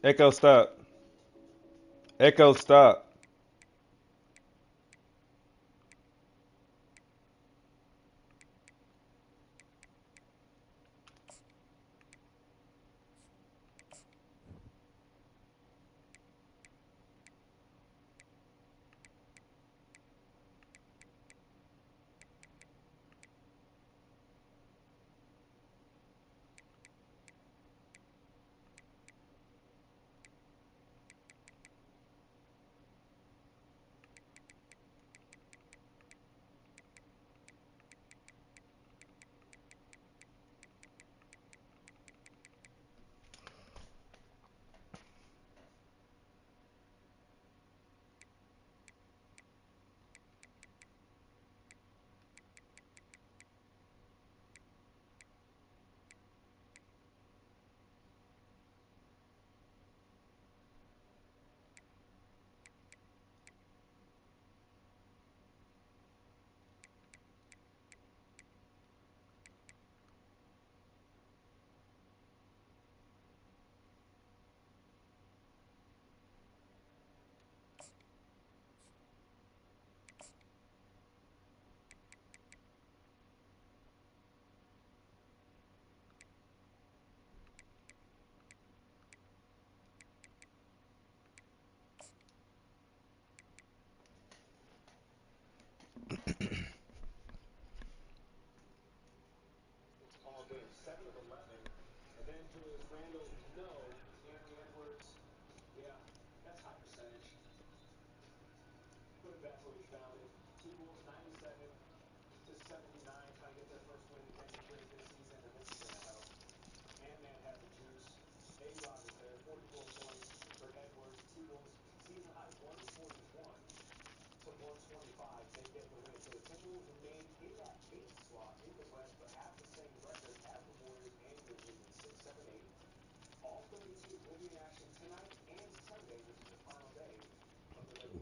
Echo, stop. Echo, stop.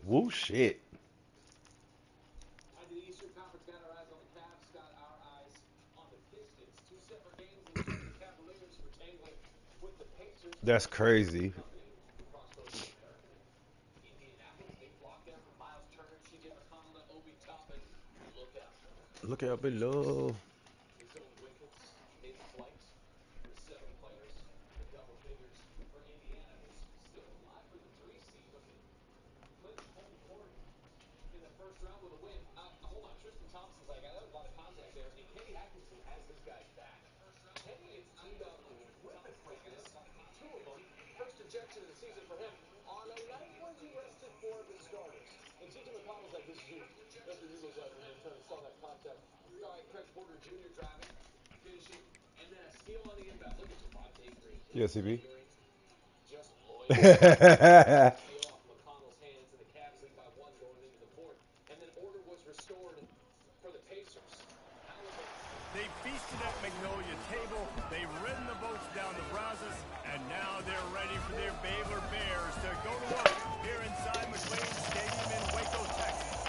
Woo shit. That's crazy. Look out below. Yes, CB. They feasted at Magnolia Table, they ridden the boats down the Brazos, and now they're ready for their Baylor Bears to go to work here inside McLean Stadium in Waco, Texas.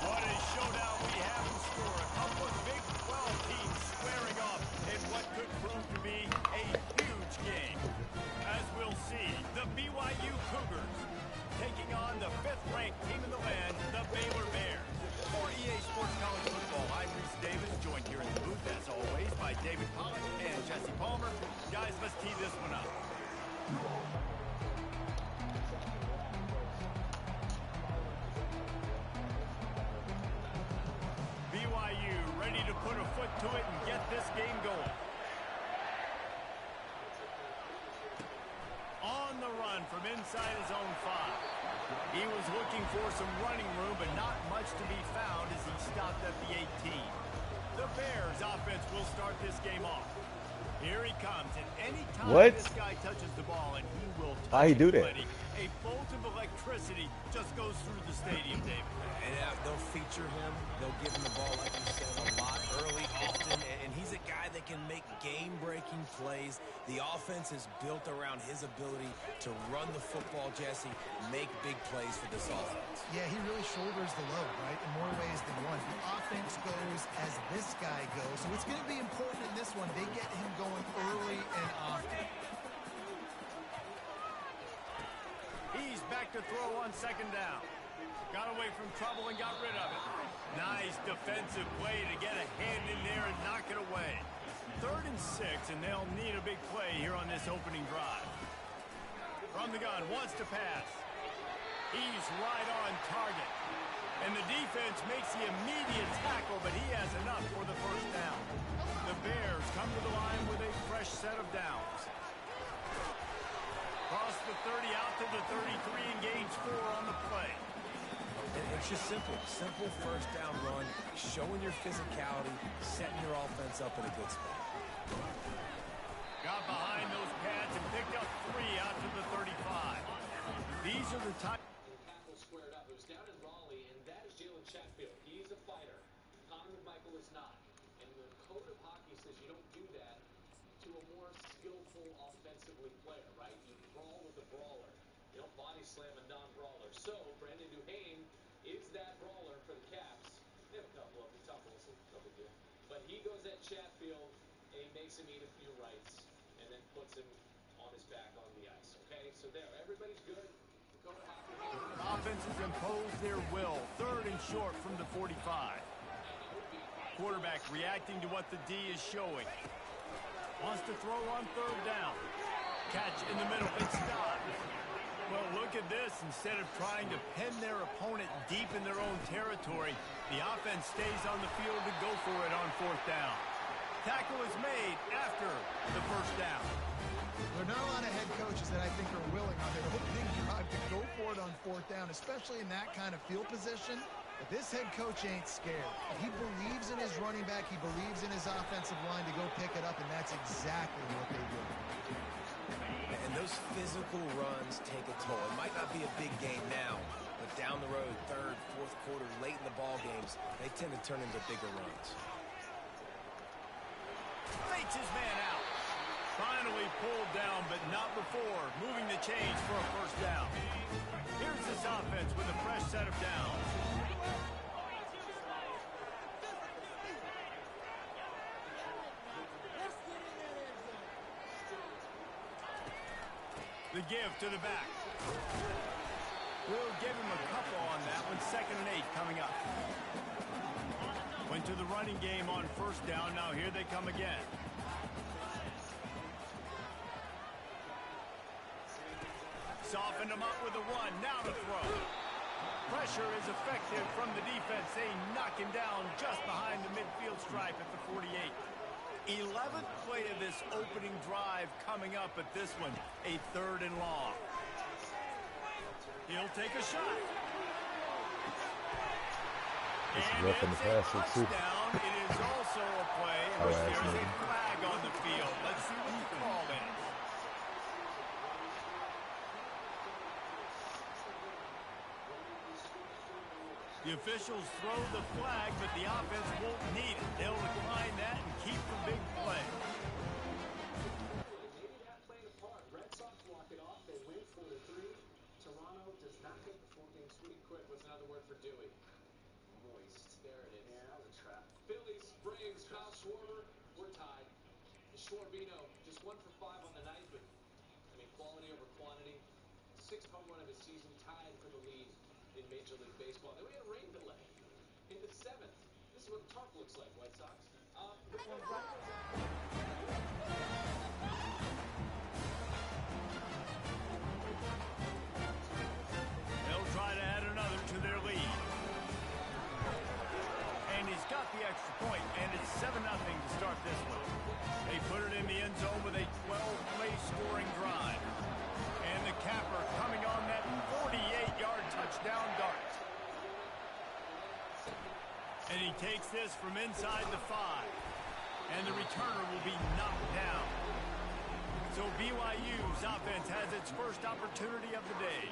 What a showdown we have in store. A couple of Big 12 teams squaring off in what could prove to be a huge game. As we'll see, the BYU Cougars taking on the 5th-ranked team in the land, the Baylor Bears. For EA Sports College Football, I'm Reese Davis, joined here in the booth, as always, by David Pollack and Jesse Palmer. Guys, let's tee this one up. BYU ready to put a foot to it and get this game going. On the run from inside his own 5. He was looking for some running room, but not much to be found as he stopped at the 18. The Bears offense will start this game off. Here he comes, and any time this guy touches the ball, and he will touch Why he do that? a bolt of electricity just goes through the stadium, David. And they'll feature him. They'll give him the ball, like you said, a lot early, often. And he's a guy that can make game-breaking plays. The offense is built around his ability to run the football, Jesse, make big plays for this offense. Yeah, he really shoulders the load, right, in more ways than one. The offense goes as this guy goes. So it's going to be important in this one. They get him going early and often. back to throw on second down. Got away from trouble and got rid of it. Nice defensive play to get a hand in there and knock it away. 3rd and 6, and they'll need a big play here on this opening drive. From the gun, wants to pass. He's right on target. And the defense makes the immediate tackle, but he has enough for the first down. The Bears come to the line with a fresh set of downs. Cross the 30 out to the 33 and gains 4 on the play. And it's just simple. Simple first down run, showing your physicality, setting your offense up in a good spot. Got behind those pads and picked up 3 out to the 35. These are the type. Tackle squared up. It was down in Raleigh, and that is Jalen Chatfield. He's a fighter. Connor McMichael is not. And the code of hockey says you don't do that to a more skillful offensively player, right? You brawl with a brawler. You don't body slam a non-brawler. So Brandon Duhane is that brawler for the Caps. They have a couple of them. Tough Wilson, no big deal. But he goes at Chatfield, and he makes him eat a few rights, and then puts him on his back on the ice. Okay, so there, everybody's good. Offenses impose their will. 3rd and short from the 45. Quarterback reacting to what the D is showing. Wants to throw on 3rd down. Catch in the middle. It's stopped. Well, look at this. Instead of trying to pin their opponent deep in their own territory, the offense stays on the field to go for it on 4th down. Tackle is made after the first down. There are not a lot of head coaches that I think are willing on their opening drive to go for it on 4th down, especially in that kind of field position. But this head coach ain't scared. He believes in his running back. He believes in his offensive line to go pick it up, and that's exactly what they do. And those physical runs take a toll. It might not be a big game now, but down the road, 3rd, 4th quarter, late in the ball games, they tend to turn into bigger runs. Fakes his man out. Finally pulled down, but not before moving the chains for a first down. Here's this offense with a fresh set of downs. The give to the back. We'll give him a couple on that one. 2nd and 8 coming up. Went to the running game on first down. Now here they come again. Softened him up with a run. Now to throw. Pressure is effective from the defense. They knock him down just behind the midfield stripe at the 48. 11th play of this opening drive coming up at this one. A 3rd and long. He'll take a shot. It's And rough in the it's a passer, too. touchdown. It is also a play in which there is a flag on the field. Let's see what the call is. The officials throw the flag, but the offense won't need it. They'll decline that and keep the big play. Maybe that played a part. Red Sox walk it off. They win 4-3. Toronto does not get the 4-game sweep quick. What's another word for Dewey? Moist. There it is. Yeah, that was a trap. Phillies, Braves, Kyle Schwarber, we're tied. Schwarbino, just 1 for 5 on the night, but, I mean, quality over quantity. 6th home run of his season, tied for the lead in Major League Baseball. Then we had a rain delay in the 7th. This is what the tarp looks like, White Sox. They'll try to add another to their lead. And he's got the extra point, and it's 7-0 to start this one. They put it in the end zone with a 12-play scoring drive. And the capper coming on that 48-yard touchdown dart. And he takes this from inside the 5. And the returner will be knocked down. So BYU's offense has its first opportunity of the day.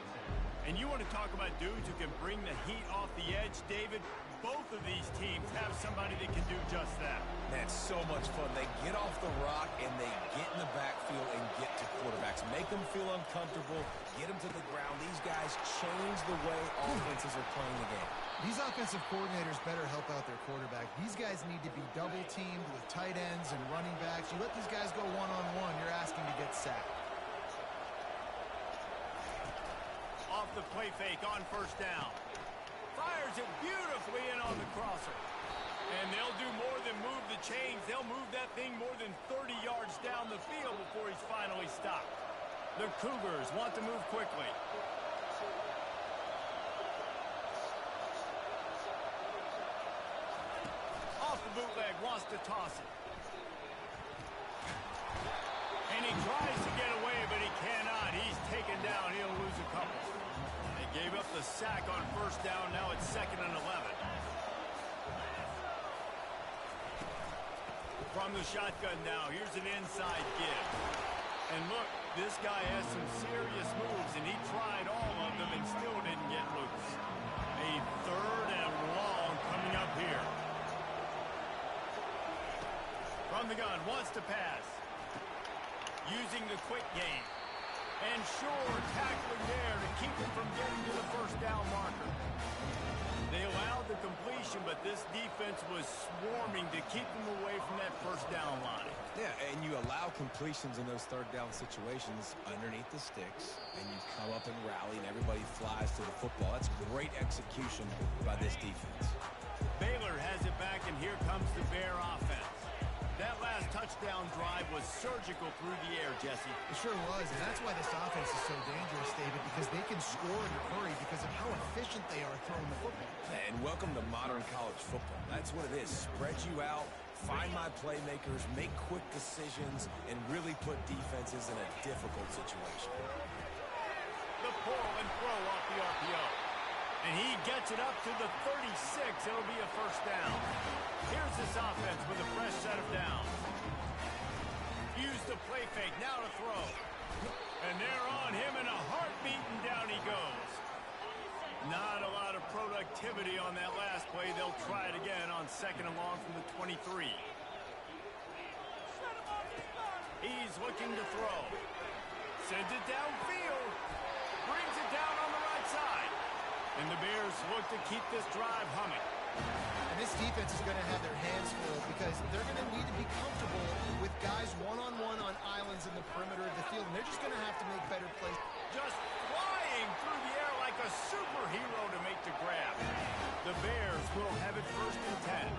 And you want to talk about dudes who can bring the heat off the edge, David? Both of these teams have somebody that can do just that. Man, it's so much fun. They get off the rock and they get in the backfield and get to quarterbacks. Make them feel uncomfortable, get them to the ground. These guys change the way offenses are playing the game. These offensive coordinators better help out their quarterback. These guys need to be double-teamed with tight ends and running backs. You let these guys go one-on-one, you're asking to get sacked. off the play fake on first down. Fires it beautifully in on the crosser. And they'll do more than move the chains. They'll move that thing more than 30 yards down the field before he's finally stopped. The Cougars want to move quickly. Off the bootleg, wants to toss it. And he tries to get away, but he cannot. He's taken down. He'll lose a couple. They gave up the sack on first down. Now it's 2nd and 11. From the shotgun now, here's an inside give. And look, this guy has some serious moves, and he tried all of them and still didn't get loose. A 3rd and long coming up here. From the gun, wants to pass. Using the quick game. And sure, tackling there to keep him from getting to the first down marker. They allowed the completion, but this defense was swarming to keep them away from that first down line. Yeah, and you allow completions in those 3rd down situations underneath the sticks, and you come up and rally, and everybody flies to the football. That's great execution by this defense. Baylor has it back, and here comes the Bear offense. That last touchdown drive was surgical through the air, Jesse. It sure was, and that's why this offense is so dangerous, David, because they can score in a hurry because of how efficient they are throwing the football. And welcome to modern college football. That's what it is. Spread you out, find my playmakers, make quick decisions, and really put defenses in a difficult situation. The pull and throw off the RPO. And he gets it up to the 36. It'll be a first down. Here's this offense with a fresh set of downs. Use the play fake, now to throw. And they're on him in a heartbeat, and down he goes. Not a lot of productivity on that last play. They'll try it again on 2nd and long from the 23. He's looking to throw. Sends it downfield. Brings it down on the right side. And the Bears look to keep this drive humming. And this defense is going to have their hands full because they're going to need to be comfortable with guys one-on-one on islands in the perimeter of the field. And they're just going to have to make better plays. Just flying through the air like a superhero to make the grab. The Bears will have it 1st and 10.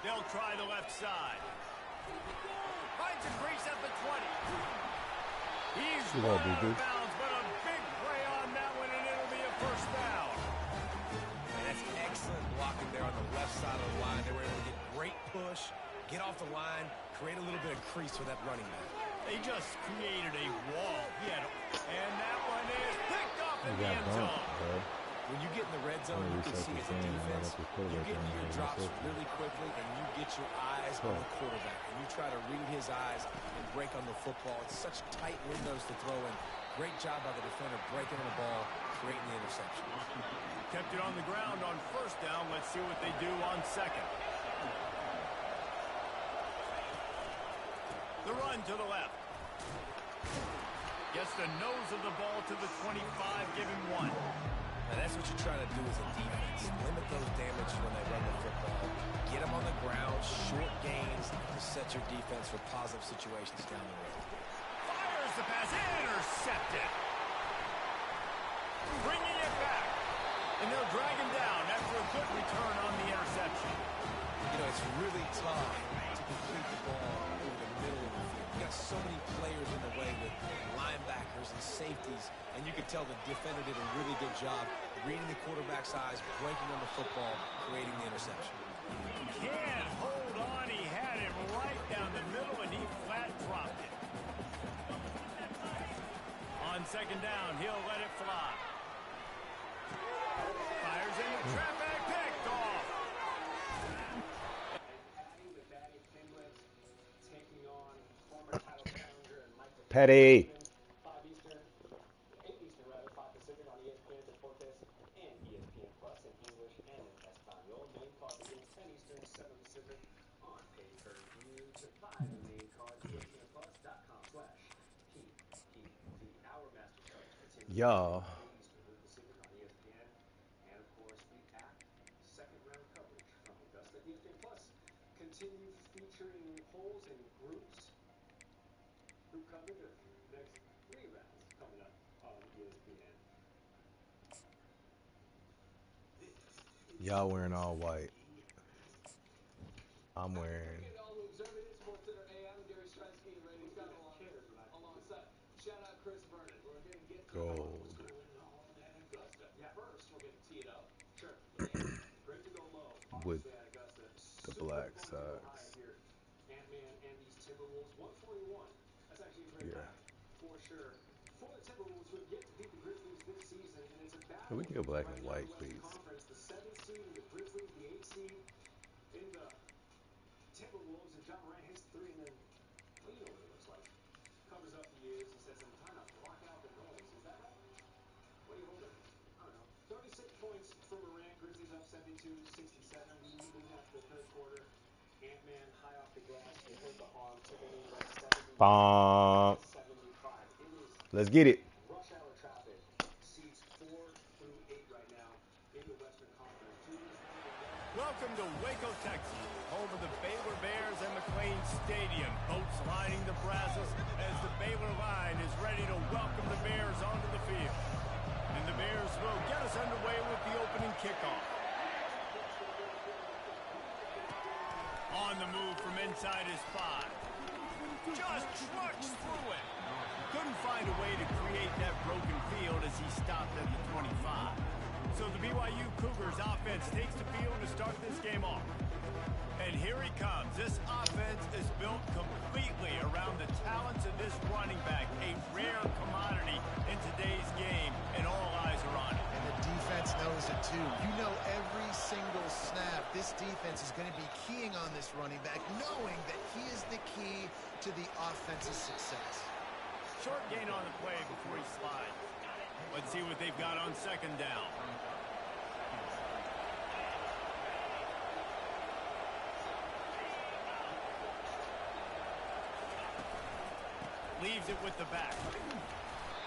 They'll try the left side. Finds a crease at the 20. He's run out of bounds, but a big play on that one, and it'll be a first down. And that's excellent blocking there on the left side of the line. They were able to get great push, get off the line, create a little bit of crease for that running back. They just created a wall. And that one is picked up in the end zone. When you get in the red zone, you can see as a defense, you get into your drops really quickly, and you get your eyes on the quarterback. And you try to read his eyes and break on the football. It's such tight windows to throw in. Great job by the defender breaking on the ball, creating the interception. Kept it on the ground on first down. Let's see what they do on 2nd. The run to the left. Gets the nose of the ball to the 25, give him 1. And that's what you're trying to do as a defense. Limit those damage when they run the football. Get them on the ground, short gains to set your defense for positive situations down the road. Fires the pass, intercepted. Bringing it back. And they'll drag him down after a good return on the interception. You know, it's really tough to complete the ball over the middle of the field. You got so many players in the way with linebackers and safeties, and you could tell the defender did a really good job reading the quarterback's eyes, breaking on the football, creating the interception. Can't hold on. He had it right down the middle, and he flat dropped it. On 2nd down, he'll let it fly. Fires into traffic, picked off. Petty. 5 Eastern, 8 Eastern rather, 5 Pacific on ESPN Deportes and ESPN Plus in English and in Espanol. Main card begins 10 Eastern, 7 Pacific on pay-per-view. Subscribe to the main card, ESPNplus.com/PPV. Our master card continues. Y'all. 8 Eastern, 1 Pacific on ESPN, and of course the app. Second round coverage from Augusta. ESPN Plus continue featuring holes and groups. Group coverage of next 3 rounds coming up on ESPN. Y'all wearing all white. I'm wearing. All who observe it, Sports Center AM, Gary Streisky and Randy Scott alongside. Shout out Chris Vernon. We're going to get to Gold. what's going on at Augusta. Yeah. First, we're going to tee it up. Sure. Great to go low. With Obviously at Augusta. the Super black fun to go high socks. here. Ant-Man and these Timberwolves. 141. That's actually a great Yeah. match for sure. For the Timberwolves, who have yet to beat the Grizzlies this season, and it's a battle. Hey, we can go black right and now in white, the Western please. Conference. The 7th seed in the Grizzlies, the 8th seed in the Timberwolves, and John Morant hits 3, and then, well, you know what it looks like. Covers up the ears. He says, I'm trying to block out the noise. Is that right? What are you holding? I don't know. 36 points for Morant. Grizzlies up 72-67. We lead after the third quarter. Ant-Man high off the gas. He hurt the arm. Timberwolves up 70-75. It is Let's get it. rush hour traffic. Seats 4 through 8 right now in the Western Conference. Welcome to Waco, Texas, home of the Baylor Bears and McLean Stadium. Boats lining the Brazos as the Baylor line is ready to welcome the Bears onto the field. And the Bears will get us underway with the opening kickoff. On the move from inside his 5. Just trucks through it. Couldn't find a way to create that broken field as he stopped at the 25. So the BYU Cougars offense takes the field to start this game off. And here he comes. This offense is built completely around the talents of this running back, a rare commodity in today's game, and all eyes are on it. And the defense knows it too. You know every single snap, this defense is going to be keying on this running back, knowing that he is the key to the offense's success. Short gain on the play before he slides. Let's see what they've got on second down. Leaves it with the back.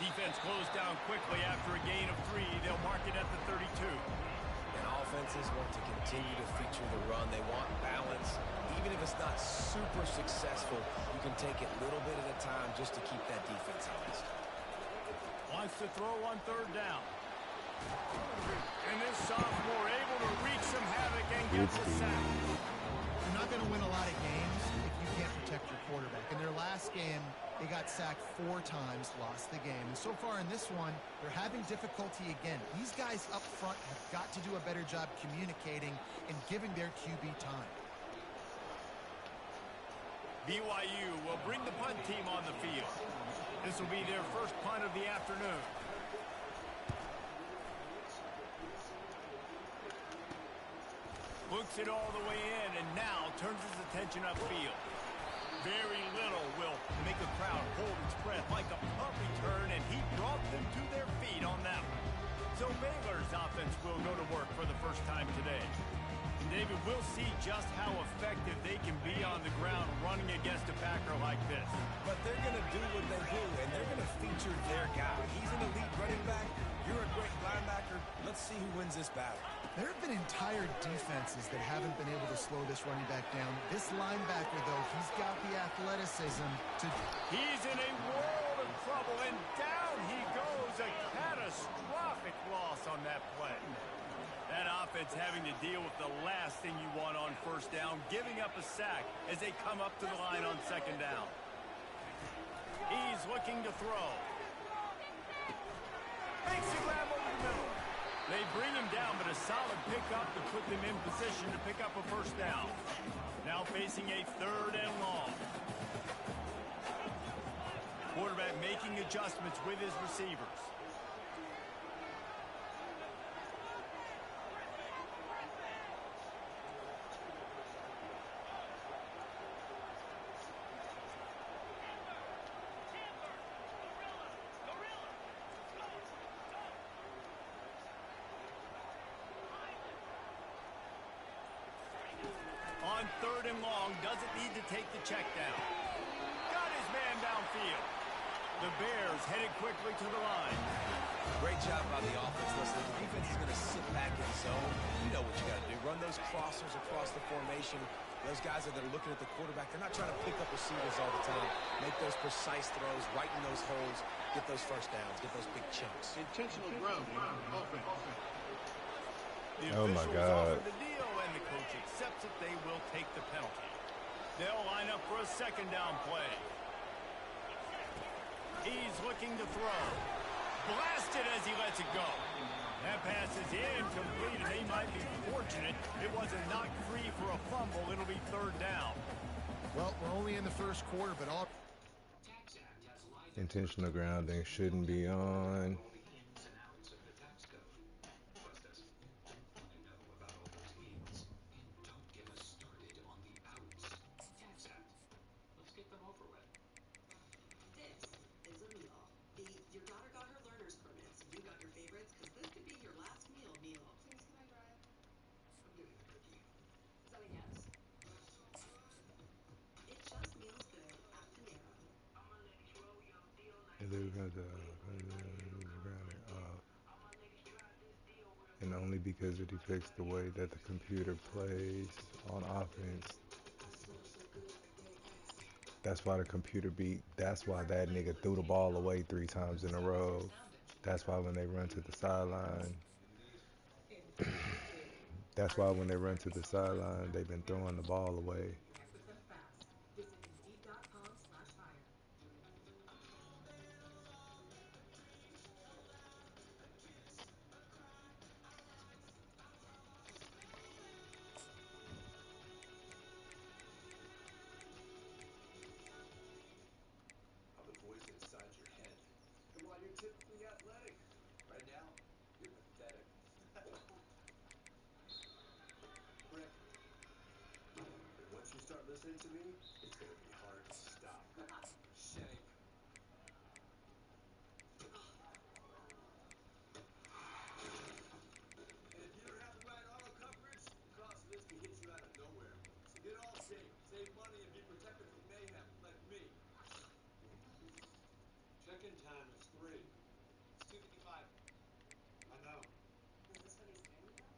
Defense closed down quickly after a gain of 3. They'll mark it at the 32. And offenses want to continue to feature the run. They want balance. Even if it's not super successful, you can take it little bit at a time just to keep that defense honest. Wants to throw on third down. And this sophomore able to wreak some havoc and get the sack. You're not going to win a lot of games if you can't protect your quarterback. In their last game, they got sacked 4 times, lost the game. And so far in this one, they're having difficulty again. These guys up front have got to do a better job communicating and giving their QB time. BYU will bring the punt team on the field. This will be their first punt of the afternoon. Looks it all the way in and now turns his attention upfield. Very little will make a crowd hold its breath like a punt return, and he brought them to their feet on that one. So Baylor's offense will go to work for the first time today. And David, we'll see just how effective they can be on the ground running against a Packer like this. But they're going to do what they do, and they're going to feature their guy. He's an elite running back. You're a great linebacker. Let's see who wins this battle. There have been entire defenses that haven't been able to slow this running back down. This linebacker, though, he's got the athleticism to... He's in a world of trouble, and down he goes. A catastrophic loss on that play. That offense having to deal with the last thing you want on first down, giving up a sack as they come up to the line on second down. He's looking to throw. Makes a grab over the middle. They bring him down, but a solid pickup to put them in position to pick up a first down. Now facing a 3rd and long. Quarterback making adjustments with his receivers. On 3rd and long, doesn't need to take the check down. Got his man downfield. The Bears headed quickly to the line. Great job by the offense. Listen, the defense is going to sit back in zone. You know what you got to do. Run those crossers across the formation. Those guys that are looking at the quarterback, they're not trying to pick up receivers all the time. Make those precise throws, right in those holes, get those first downs, get those big chunks. Intentional ground. The Oh, my officials God. offer the deal, and the coach accepts it. They will take the penalty. They'll line up for a second down play. He's looking to throw. Blasted as he lets it go. That pass is incomplete, and they might be fortunate it wasn't knocked free for a fumble. It'll be third down. Well, we're only in the first quarter, but all... Intentional grounding shouldn't be on. Your daughter got her learner's permits. You got your favorites, because this could be your last meal. Please, can I drive? I'm getting a cookie. Is that a yes? It just meals good at Panera. And they're going to and only because it depicts the way that the computer plays on offense. That's why the computer beat. That's why that nigga threw the ball away 3 times in a row. That's why when they run to the sideline. That's why when they run to the sideline, they've been throwing the ball away. I'm the voice inside your head. And while you're typically athletic, right now, you're pathetic. Rick, once you start listening to me, it's going to be hard to stop. Shame. And if you don't have the right auto coverage, the cost of this can hit you out of nowhere. So get all safe, save money, and be protected from mayhem, like me. Check-in time is 3. It's 2:55. I know. Is this what he's scared about?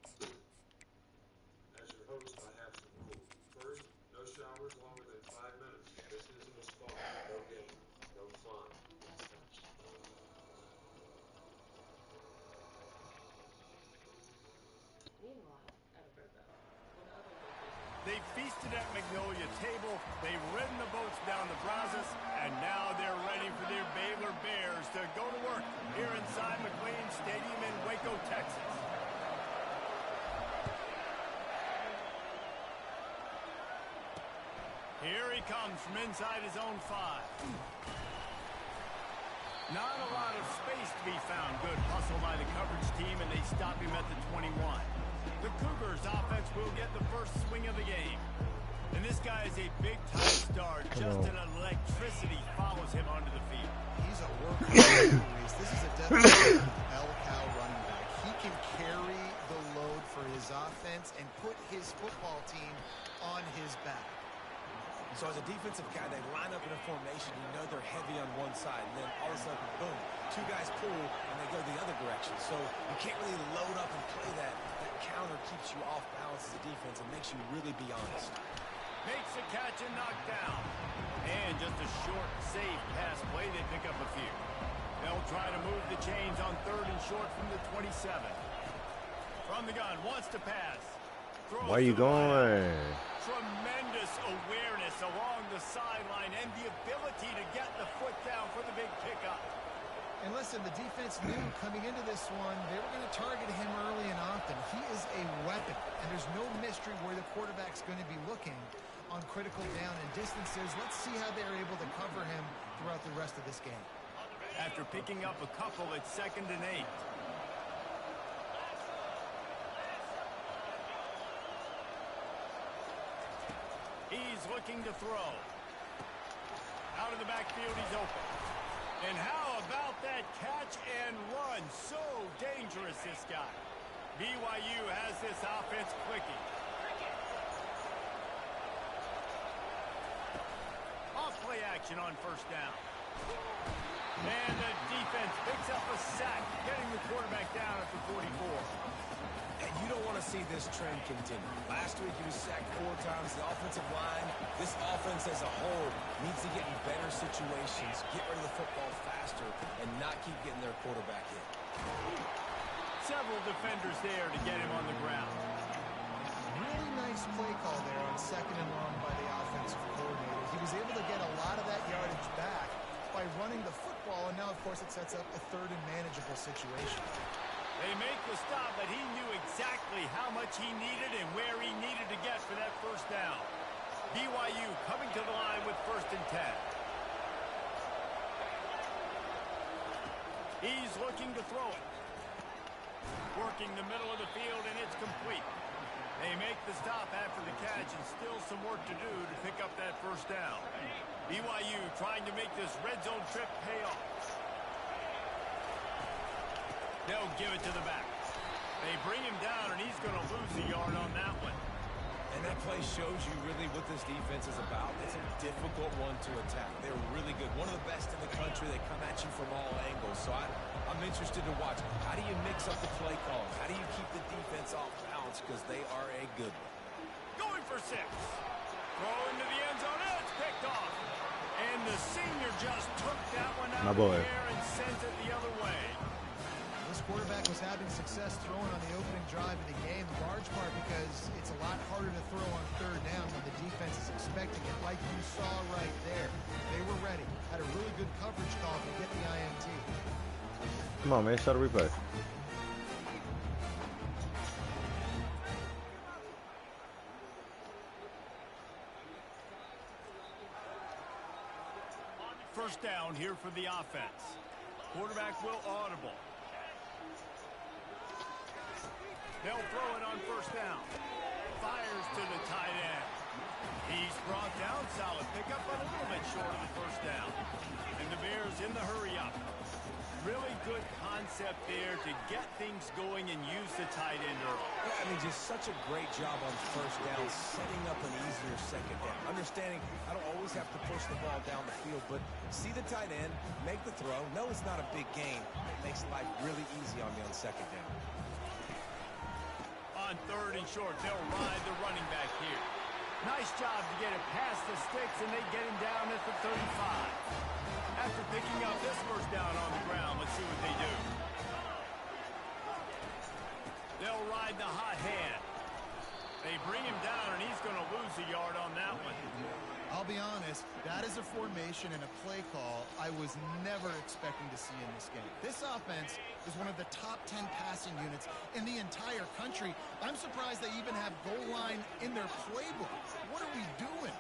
As your host, I have some rules. First, no showers longer than 5 minutes. This isn't a spa. No game. No fun. Meanwhile, at a river, They feasted at Magnolia Table. They've ridden the boats down the Brazos, and now they're ready for their Baylor Bears to go to work here inside McLean Stadium in Waco, Texas. Here he comes from inside his own 5. Not a lot of space to be found. Good hustle by the coverage team, and they stop him at the 21. The Cougars offense will get the first swing of the game. And this guy is a big-time star. Just an electricity follows him onto the field. He's a workhorse. This is a definite bell cow running back. He can carry the load for his offense and put his football team on his back. So as a defensive guy, they line up in a formation. You know they're heavy on one side. And then all of a sudden, boom, 2 guys pull, and they go the other direction. So you can't really load up and play that. That counter keeps you off balance as a defense and makes you really be honest. Makes a catch and knocked down. And just a short, safe pass play. They pick up a few. They'll try to move the chains on 3rd and short from the 27. From the gun, wants to pass. Why you going? Tremendous awareness along the sideline and the ability to get the foot down for the big pickup. And listen, the defense knew coming into this one, they were going to target him early and often. He is a weapon, and there's no mystery where the quarterback's going to be looking on critical down and distances. Let's see how they're able to cover him throughout the rest of this game. After picking up a couple, it's 2nd and 8. He's looking to throw. Out of the backfield, he's open. And how about that catch and run? So dangerous, this guy. BYU has this offense clicking. Off play action on 1st down. And the defense picks up a sack, getting the quarterback down at the 44. And you don't want to want to see this trend continue. Last week he was sacked 4 times. The offensive line, this offense as a whole, needs to get in better situations, get rid of the football faster, and not keep getting their quarterback hit. Several defenders there to get him on the ground. Really nice play call there on 2nd and long by the offensive coordinator. He was able to get a lot of that yardage back by running the football, and now, of course, it sets up a 3rd and manageable situation. They make the stop, but he knew exactly how much he needed and where he needed to get for that first down. BYU coming to the line with 1st and 10. He's looking to throw it. Working the middle of the field, and it's complete. They make the stop after the catch, and still some work to do to pick up that first down. BYU trying to make this red zone trip pay off. They'll give it to the back. They bring him down, and he's going to lose a yard on that one. And that play shows you really what this defense is about. It's a difficult one to attack. They're really good. One of the best in the country. They come at you from all angles. So I'm interested to watch. How do you mix up the play calls? How do you keep the defense off balance? Because they are a good one. Going for 6. Throw into the end zone. It's picked off. And the senior just took that one out of the air and sends it the other way. This quarterback was having success throwing on the opening drive of the game, in large part because it's a lot harder to throw on 3rd down when the defense is expecting it, like you saw right there. They were ready, had a really good coverage call to get the INT. Come on, man, show the replay. First down here for the offense. Quarterback will audible. They'll throw it on 1st down. Fires to the tight end. He's brought down. Solid pickup, but a little bit short of the first down. And the Bears in the hurry up. Really good concept there to get things going and use the tight end early. Yeah, I mean, just such a great job on 1st down, setting up an easier 2nd down. Understanding I don't always have to push the ball down the field, but see the tight end, make the throw. No, it's not a big gain. It makes life really easy on me on 2nd down. On 3rd and short, they'll ride the running back here. Nice job to get it past the sticks, and they get him down at the 35. After picking up this first down on the ground, let's see what they do. They'll ride the hot hand. They bring him down, and he's going to lose a yard on that one. I'll be honest, that is a formation and a play call I was never expecting to see in this game. This offense is one of the top 10 passing units in the entire country. I'm surprised they even have goal line in their playbook. What are we doing?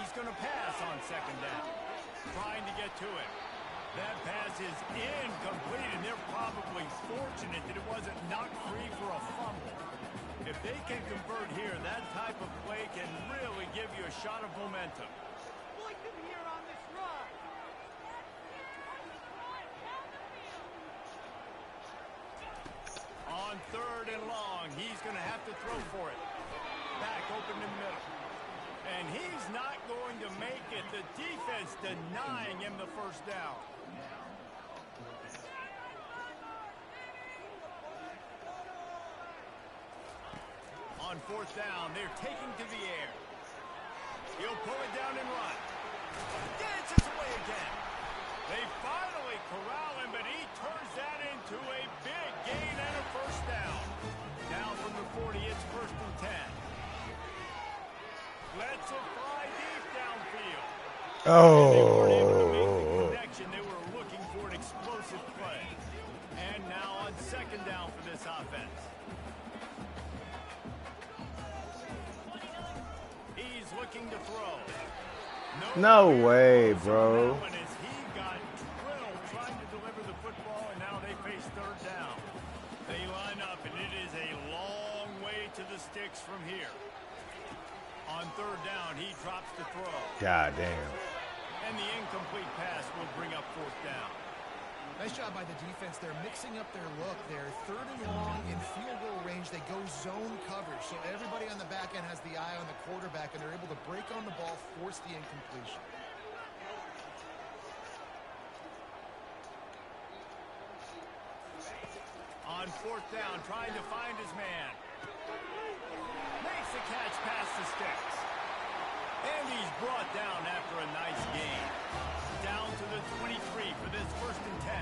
He's going to pass on 2nd down. Trying to get to it. That pass is incomplete, and they're probably fortunate that it wasn't knocked free for a fumble. If they can convert here, that type of play can really give you a shot of momentum. Like them here on this run. On 3rd and long, he's going to have to throw for it. Back open in the middle. And he's not going to make it. The defense denying him the first down. On 4th down, they're taking to the air. He'll pull it down and run. Dances away again. They finally corral him, but he turns that into a big gain and a first down. Now from the 40, it's 1st and 10. Lets it fly deep downfield. Oh. And they weren't able to make the connection. They were looking for an explosive play. And now on 2nd down for this offense. He's looking to throw. No way, bro. He got drilled trying to deliver the football, and now they face 3rd down. They line up, and it is a long way to the sticks from here. On 3rd down, he drops the throw. God damn. And the incomplete pass will bring up 4th down. Nice job by the defense. They're mixing up their look. They're 3rd and long in field goal range. They go zone coverage. So everybody on the back end has the eye on the quarterback, and they're able to break on the ball, force the incompletion. On fourth down, trying to find his man. Makes the catch past the sticks. And he's brought down after a nice gain. Down to the 23 for this 1st and 10.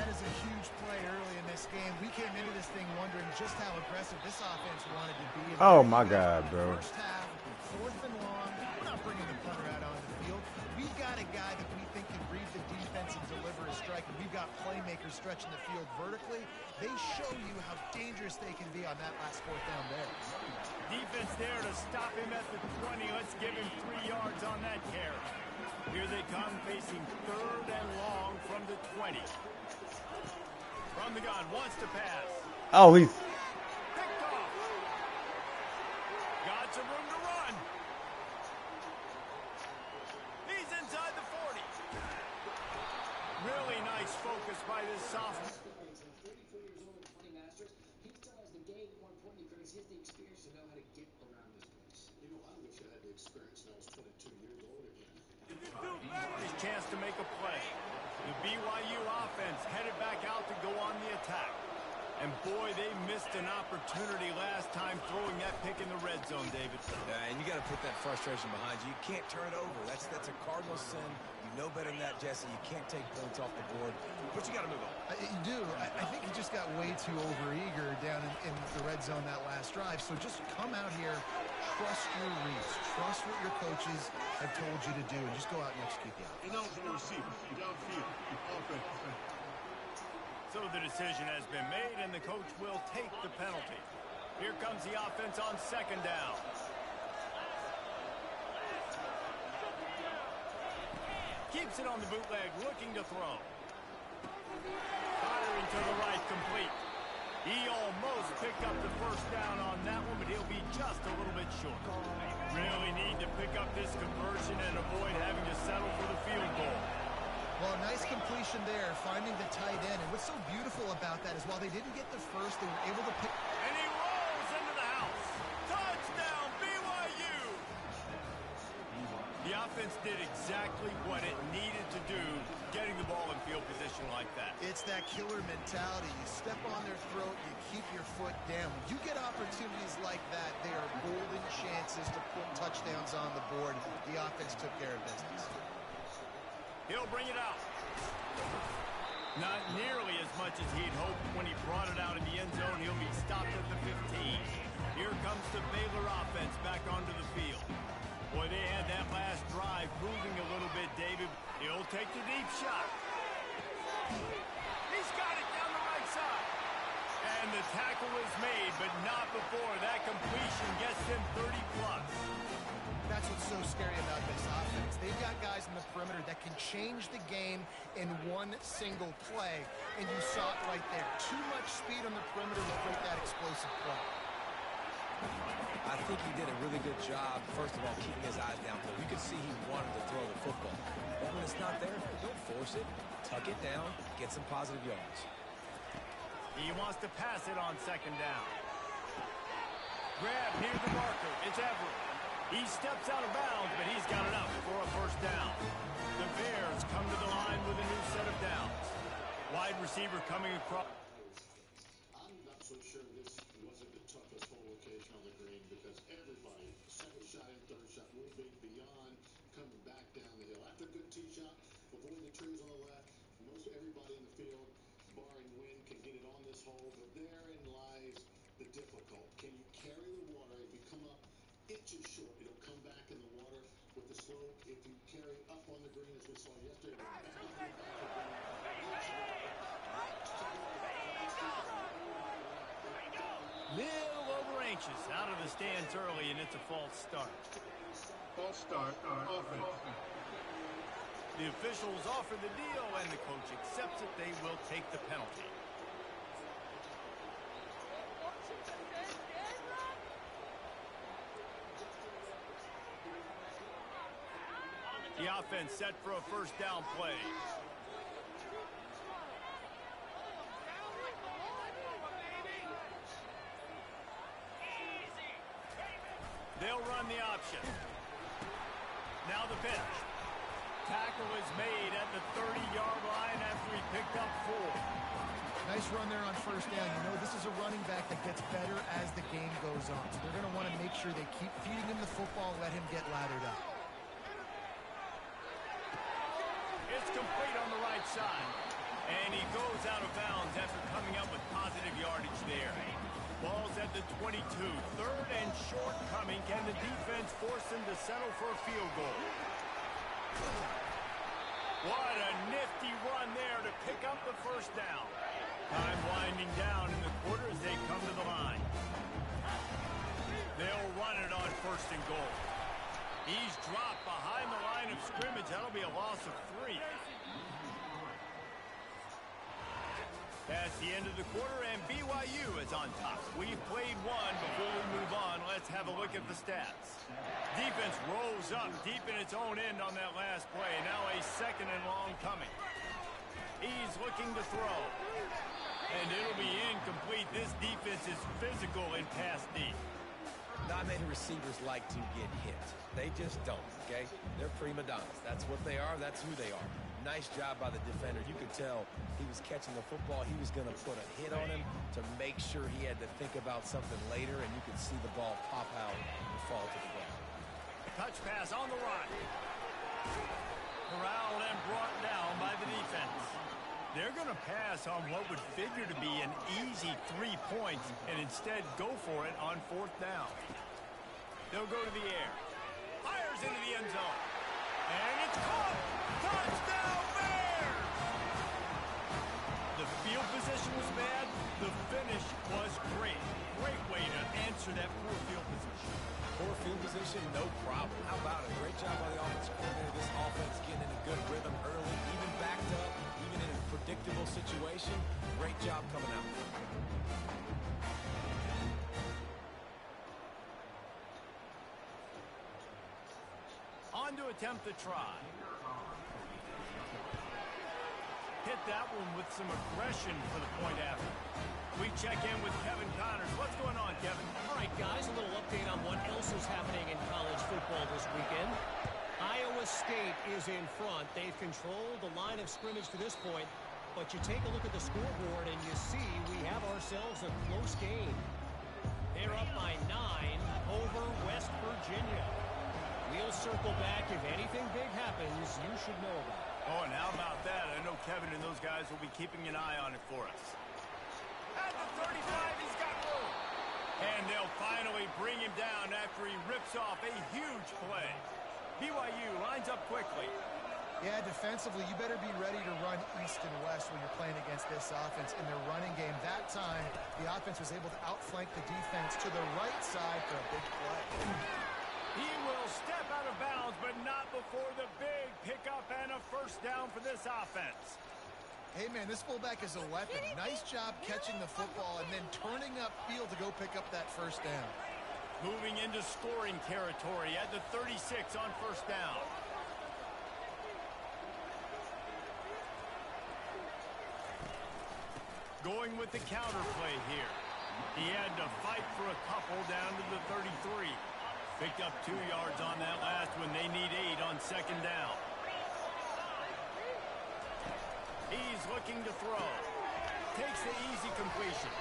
That is a huge play early in this game. We came into this thing wondering just how aggressive this offense wanted to be. Oh, my God, bro. First half, 4th and long. We're not bringing the punter out on the field. We've got a guy that we think can read the defense and deliver a strike. And we've got playmakers stretching the field vertically. They show you how dangerous they can be on that last 4th down there. Defense there to stop him at the 20. Let's give him 3 yards on that carry. Here they come, facing 3rd and long from the 20. From the gun, wants to pass. Oh, he's... Picked off. Got some room to run. He's inside the 40. Really nice focus by this sophomore. 34 years old and playing Masters. He still has the game. More importantly, Curtis, he has the experience to know how to get around this place. You know, I wish I had the experience when I was 22 years old again. His chance to make a play. The BYU offense headed back out to go on the attack. And boy, they missed an opportunity last time throwing that pick in the red zone, David. And you got to put that frustration behind you. You can't turn it over. That's a cardinal sin. You know better than that, Jesse. You can't take points off the board. But you got to move on. You do. I think he just got way too overeager down in the red zone that last drive. So just come out here, trust your reads, trust what your coaches have told you to do, and just go out and execute the offense. And also the receiver, downfield, offense. So the decision has been made, and the coach will take the penalty. Here comes the offense on 2nd down. Keeps it on the bootleg, looking to throw. Firing to the right, complete. He almost picked up the 1st down on that one, but he'll be just a little bit short. Really need to pick up this conversion and avoid having to settle for the field goal. Well, nice completion there, finding the tight end. And what's so beautiful about that is while they didn't get the first, they were able to pick... And he rolls into the house. Touchdown, BYU! The offense did exactly what it needed to do, getting the ball in field position like that. It's that killer mentality. You step on their throat, you keep your foot down. When you get opportunities like that, they are golden chances to put touchdowns on the board. The offense took care of business. He'll bring it out. Not nearly as much as he'd hoped when he brought it out in the end zone. He'll be stopped at the 15. Here comes the Baylor offense back onto the field. Boy, they had that last drive moving a little bit, David. He'll take the deep shot. He's got it down the right side. And the tackle is made, but not before that completion gets them 30-plus. That's what's so scary about this offense. They've got guys in the perimeter that can change the game in one single play. And you saw it right there. Too much speed on the perimeter to break that explosive play. I think he did a really good job, first of all, keeping his eyes downfield. You could see he wanted to throw the football. But when it's not there, don't force it. Tuck it down. Get some positive yards. He wants to pass it on 2nd down. Grab near the marker. It's Everett. He steps out of bounds, but he's got enough for a 1st down. The Bears come to the line with a new set of downs. Wide receiver coming across. I'm not so sure this wasn't the toughest hole location on the green because everybody, 2nd shot and 3rd shot, will be beyond coming back down the hill. After a good tee shot, avoid the trees on the left. Most everybody in the field, barring wind, can get it on this hole, but therein lies the difficult. Can you carry the water if you come up inches short? It'll come back in the water with the slope. If you carry up on the green, as we saw yesterday, Little over anxious, out of the stands early, and it's a false start. False start on offense. The officials offer the deal, and the coach accepts it. They will take the penalty. The offense set for a 1st down play. They'll run the option. Now the pitch. tackle is made at the 30-yard line after he picked up 4. Nice run there on first down. You know, this is a running back that gets better as the game goes on. So they're going to want to make sure they keep feeding him the football, let him get lathered up. It's complete on the right side. And he goes out of bounds after coming up with positive yardage there. Ball's at the 22. 3rd and short coming. Can the defense force him to settle for a field goal? What a nifty run there to pick up the first down. Time winding down in the quarter as they come to the line. They'll run it on 1st and goal. He's dropped behind the line of scrimmage. That'll be a loss of 3. That's the end of the quarter, and BYU is on top. We've played one. Before we move on, let's have a look at the stats. Defense rolls up deep in its own end on that last play. Now a 2nd and long coming. He's looking to throw. And it'll be incomplete. This defense is physical in pass deep. Not many receivers like to get hit. They just don't, okay? They're prima donnas. That's what they are. That's who they are. Nice job by the defender. You could tell he was catching the football. He was going to put a hit on him to make sure he had to think about something later, and you could see the ball pop out and fall to the ground. Touch pass on the run. Corralled and brought down by the defense. They're going to pass on what would figure to be an easy 3 points and instead go for it on 4th down. They'll go to the air. Fires into the end zone. And it's caught. Touchdown Bears! The field position was bad. The finish was great. Great way to answer that poor field position. Poor field position, no problem. How about it? Great job by the offensive coordinator. This offense getting in a good rhythm early, even backed up, even in a predictable situation. Great job coming out. On to attempt the try. Hit that one with some aggression for the point after. We check in with Kevin Connors. What's going on, Kevin? All right, guys, a little update on what else is happening in college football this weekend. Iowa State is in front. They've controlled the line of scrimmage to this point, but you take a look at the scoreboard and you see we have ourselves a close game. They're up by 9 over West Virginia. We'll circle back. If anything big happens, you should know about it. Oh, and how about that? I know Kevin and those guys will be keeping an eye on it for us. At the 35, he's got room. And they'll finally bring him down after he rips off a huge play. BYU lines up quickly. Yeah, defensively, you better be ready to run east and west when you're playing against this offense in their running game. That time, the offense was able to outflank the defense to the right side for a big play. He will step out of bounds, but not before the big pickup and a 1st down for this offense. Hey, man, this fullback is a weapon. Nice job catching the football and then turning upfield to go pick up that 1st down. Moving into scoring territory at the 36 on 1st down. Going with the counter play here. He had to fight for a couple down to the 33. Picked up 2 yards on that last one. They need 8 on 2nd down. He's looking to throw. Takes the easy completion.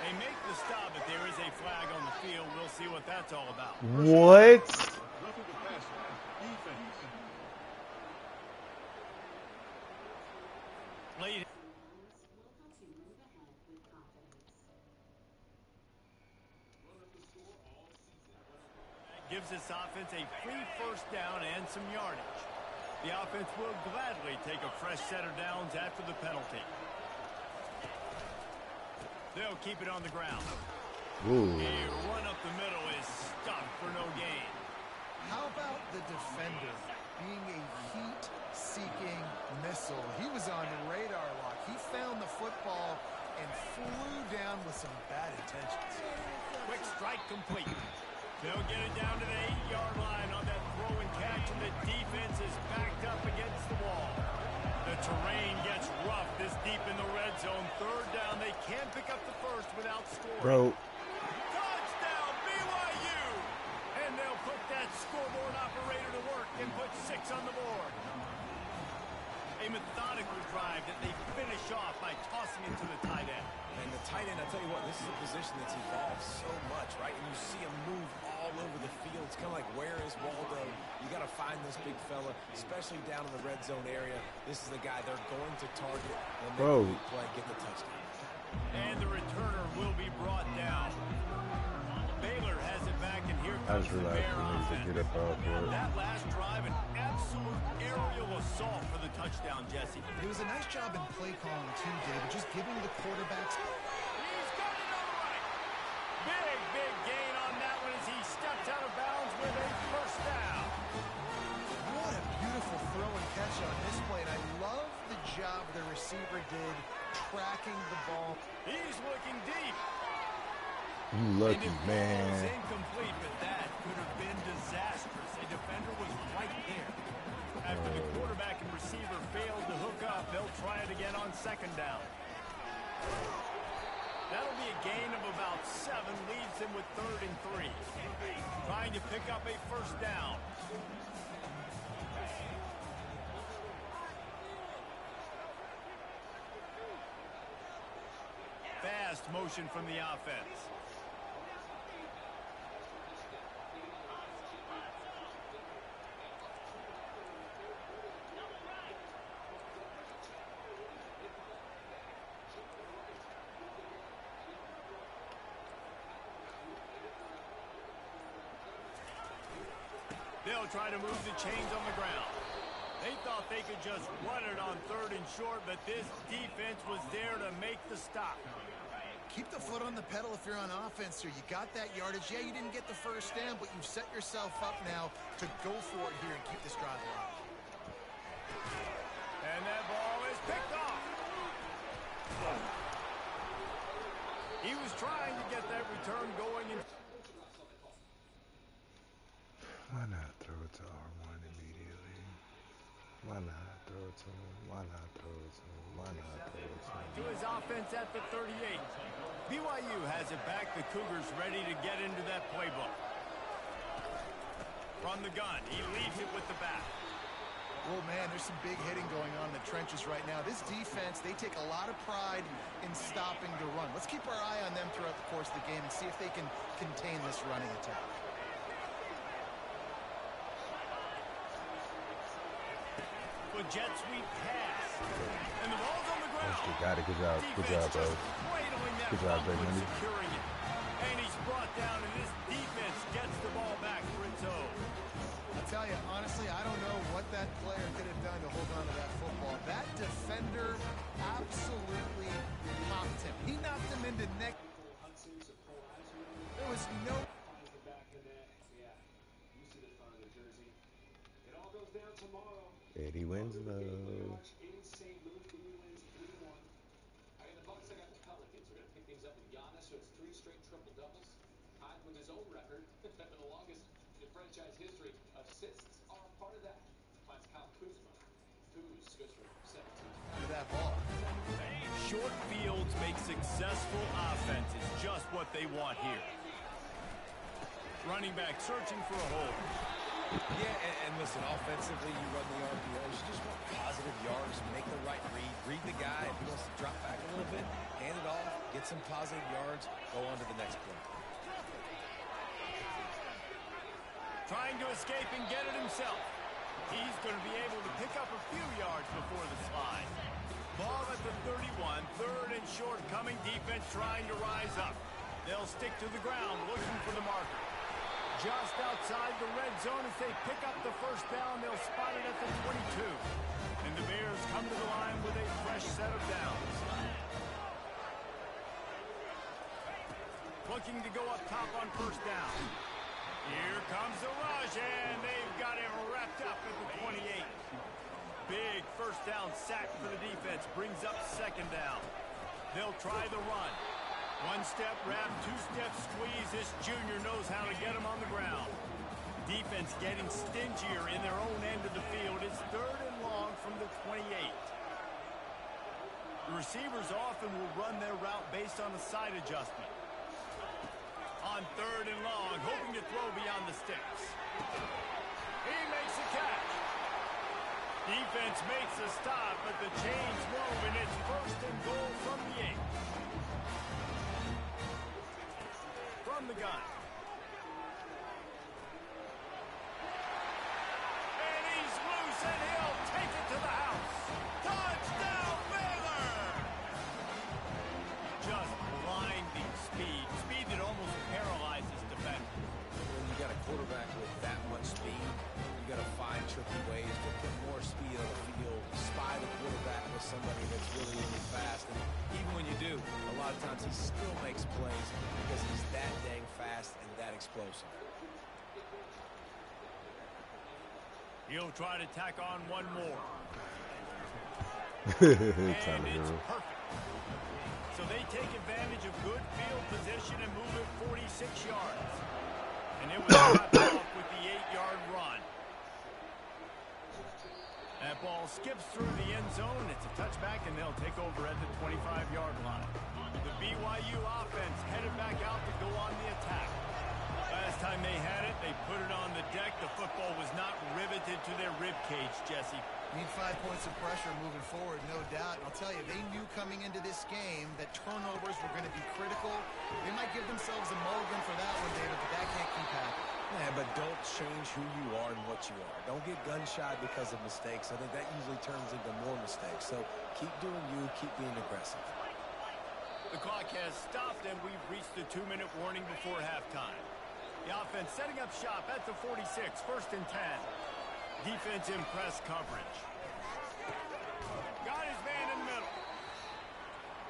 They make the stop, but there is a flag on the field. We'll see what that's all about. What? Lead. Gives this offense a free 1st down and some yardage. The offense will gladly take a fresh set of downs after the penalty. They'll keep it on the ground. Ooh. A run up the middle is stuffed for no gain. How about the defender being a heat-seeking missile? He was on radar lock. He found the football and flew down with some bad intentions. Quick strike complete. They'll get it down to the 8-yard line on that throw and catch, and the defense is backed up against the wall. The terrain gets rough this deep in the red zone. 3rd down. They can't pick up the 1st without scoring. Bro. Touchdown, BYU! And they'll put that scoreboard operator to work and put 6 on the board. evolved so much, right? And you see him move all over the field. It's kind of like, where is Waldo? You got to find this big fella, especially down in the red zone area. This is the guy they're going to target and make a big play, get the touchdown. And the returner will be brought down. Baylor has it back, and here comes the Bear offense. That last drive, an absolute aerial assault for the touchdown, Jesse. It was a nice job in play calling, too, David, just giving the quarterbacks. He's got it all right. Big gain on that one as he steps out of bounds with a first down. What a beautiful throw and catch on this play, and I love the job the receiver did tracking the ball. He's looking deep. You lucky, man. Was incomplete, but that could have been disastrous. A defender was right there. After the quarterback and receiver failed to hook up, they'll try it again on second down. That'll be a gain of about 7, leaves them with 3rd and 3. Trying to pick up a first down. Fast motion from the offense. They'll try to move the chains on the ground. They thought they could just run it on 3rd and short, but this defense was there to make the stop. Keep the foot on the pedal if you're on offense here. You got that yardage. Yeah, you didn't get the first down, but you've set yourself up now to go for it here and keep this drive alive. And that ball is picked off. He was trying to get that return going. Why not throw it to R1 immediately? Why not throw it to him? Why not throw it to him? Why not throw it to him? To his offense at the 38. BYU has it back. The Cougars ready to get into that playbook. From the gun, he leads it with the back. Oh, man, there's some big hitting going on in the trenches right now. This defense, they take a lot of pride in stopping the run. Let's keep our eye on them throughout the course of the game and see if they can contain this running attack. A jet sweep pass. And the ball's on the ground. Got it. Good job. Good job, bro. Good job, big money. And he's brought down, and this defense gets the ball back for its own. I'll tell you, honestly, I don't know what that player could have done to hold on to that football. That defender absolutely popped him. He knocked him into neck. There was no... Eddie Winslow. The Bucks, I got the Pelicans. We're going to pick things up with Giannis, so it's 3 straight triple-doubles. Tied with his own record for the longest in franchise history. Assists are a part of that. Finds Kyle Kuzma. Kuz goes for 17. ...to that ball. Short fields make successful offenses. Just what they want here. Running back searching for a hole. Yeah, and listen, offensively, you run the RPOs. You just want positive yards, make the right read. Read the guy. If he wants to drop back a little bit, hand it off, get some positive yards, go on to the next play. Trying to escape and get it himself. He's going to be able to pick up a few yards before the slide. Ball at the 31, 3rd and short coming. Defense trying to rise up. They'll stick to the ground looking for the marker. Just outside the red zone as they pick up the first down. They'll spot it at the 22. And the Bears come to the line with a fresh set of downs. Looking to go up top on first down. Here comes the rush, and they've got him wrapped up at the 28. Big first down sack for the defense. Brings up second down. They'll try the run. 1-step wrap, 2-step squeeze. This junior knows how to get him on the ground. Defense getting stingier in their own end of the field. It's 3rd and long from the 28. The receivers often will run their route based on a side adjustment. On 3rd and long, hoping to throw beyond the sticks. He makes a catch. Defense makes a stop, but the chains move, and it's 1st and goal from the 8. from the gun. And he's loose, and he'll take it to the house. Touchdown, Baylor! Just blinding speed. Speed that almost paralyzes defenders. When you got a quarterback with that much speed, you got to find tricky ways to put more speed on the field, spy the quarterback with somebody that's really, really fast. And even when you do, a lot of times he still makes plays because he's that dang fast and that explosive. He'll try to tack on one more. Time And to it's go. perfect. So they take advantage of good field position and move it 46 yards. And it was wrapped up with the 8-yard run. That ball skips through the end zone. It's a touchback, and they'll take over at the 25-yard line. The BYU offense headed back out to go on the attack. Last time they had it, they put it on the deck. The football was not riveted to their rib cage, Jesse. Need 5 points of pressure moving forward, no doubt. And I'll tell you, they knew coming into this game that turnovers were going to be critical. They might give themselves a mulligan for that one, David, but that can't keep happening. Yeah, but don't change who you are and what you are. Don't get gun-shy because of mistakes. I think that usually turns into more mistakes. So keep doing you, keep being aggressive. The clock has stopped, and we've reached the 2-minute warning before halftime. The offense setting up shop at the 46, 1st and 10. Defense in press coverage. Got his man in the middle.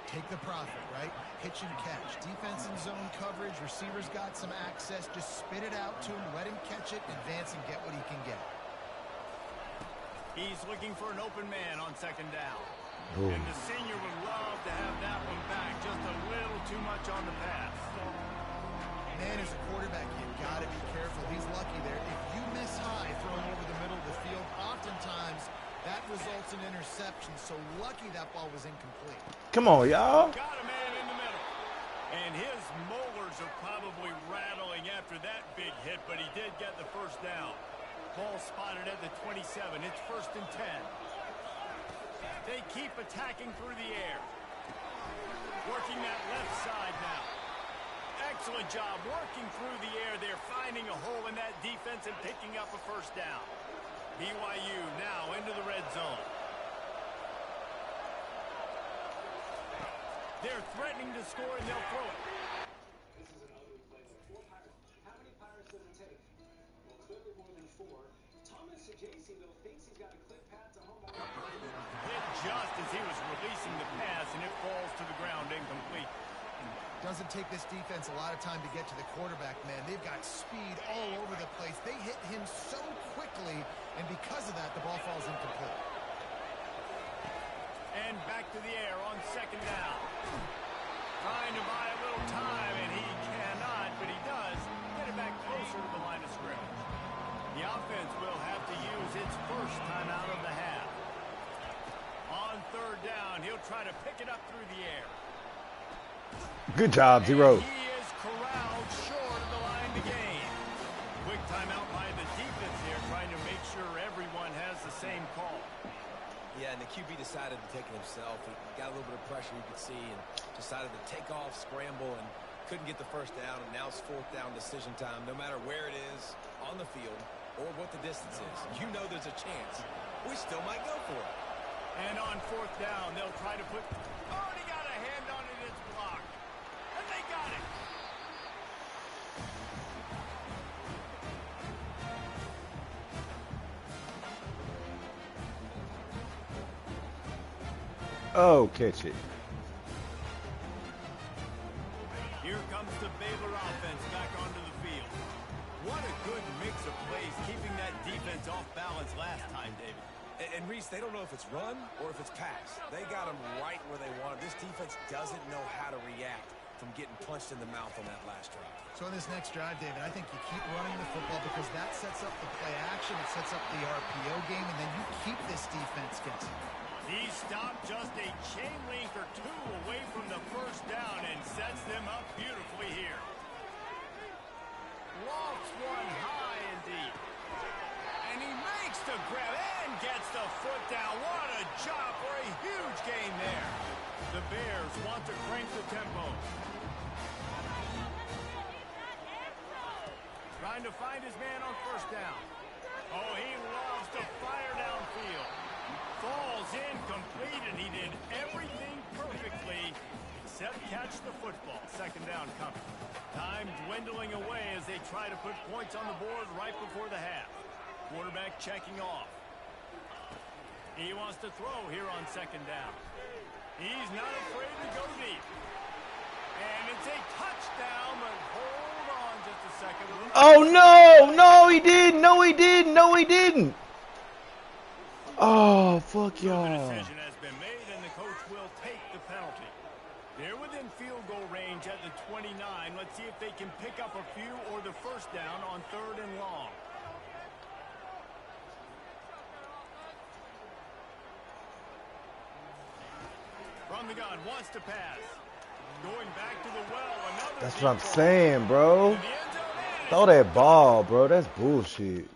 Take the profit, right? Pitch and catch. Defense in zone coverage. Receivers got some access. Just spit it out to him. Let him catch it, advance, and get what he can get. He's looking for an open man on 2nd down. Ooh. And the senior would love to have that one back. Just a little too much on the pass. Man, as a quarterback, you've got to be careful. He's lucky there. If you miss high throwing over the middle of the field, oftentimes that results in interception. So lucky that ball was incomplete. Come on, y'all. Got a man in the middle. And his molars are probably rattling after that big hit, but he did get the 1st down. Ball spotted at the 27. It's 1st and 10. They keep attacking through the air. Working that left side now. Excellent job working through the air. They're finding a hole in that defense and picking up a 1st down. BYU now into the red zone. They're threatening to score, and they'll throw it. This is an ugly play. 4 Pirates. How many Pirates does it take? Well, clearly more than 4. Thomas Ajaysi, though, thinks he's got a quick path to home. Hit just as he was releasing the pass, and it falls to the ground incomplete. Doesn't take this defense a lot of time to get to the quarterback, man. They've got speed all over the place. They hit him so quickly, and because of that, the ball falls incomplete. And back to the air on 2nd down. Trying to buy a little time, and he cannot, but he does get it back closer to the line of scrimmage. The offense will have to use its 1st timeout of the half. On 3rd down, he'll try to pick it up through the air. Good job, Zero. He is corralled short of the line to gain. Quick timeout by the defense here, trying to make sure everyone has the same call. Yeah, and the QB decided to take it himself. He got a little bit of pressure, you could see, and decided to take off, scramble, and couldn't get the 1st down. And now it's 4th down decision time. No matter where it is on the field or what the distance is, you know there's a chance. We still might go for it. And on 4th down, they'll try to put... Already got a hand on it, it's blocked. And they got it. Oh, catch it. Here comes the Baylor offense back onto the field. What a good mix of plays, keeping that defense off balance last time, David. And Reese, they don't know if it's run or if it's pass. They got them right where they want them. This defense doesn't know how to react from getting punched in the mouth on that last drive. So on this next drive, David, I think you keep running the football because that sets up the play action, it sets up the RPO game, and then you keep this defense guessing. He stopped just a chain link or 2 away from the 1st down and sets them up beautifully here. Lofts one high and deep. And he makes the grab and gets the foot down. What a job for a huge gain there. The Bears want to crank the tempo. trying to find his man on first down. Oh, he loves to fire downfield. Falls incomplete, and he did everything perfectly except catch the football. Second down coming. Time dwindling away as they try to put points on the board right before the half. Quarterback checking off. He wants to throw here on second down. He's not afraid to go deep. And it's a touchdown, but hold on just a second. Oh, no! No, he didn't! No, he didn't! No, he didn't! Oh, fuck y'all. The decision has been made, and the coach will take the penalty. They're within field goal range at the 29. Let's see if they can pick up a few or the first down on third and long. From the gun, wants to pass. Going back to the well, another. That's what I'm saying, bro. Throw that ball, bro. That's bullshit.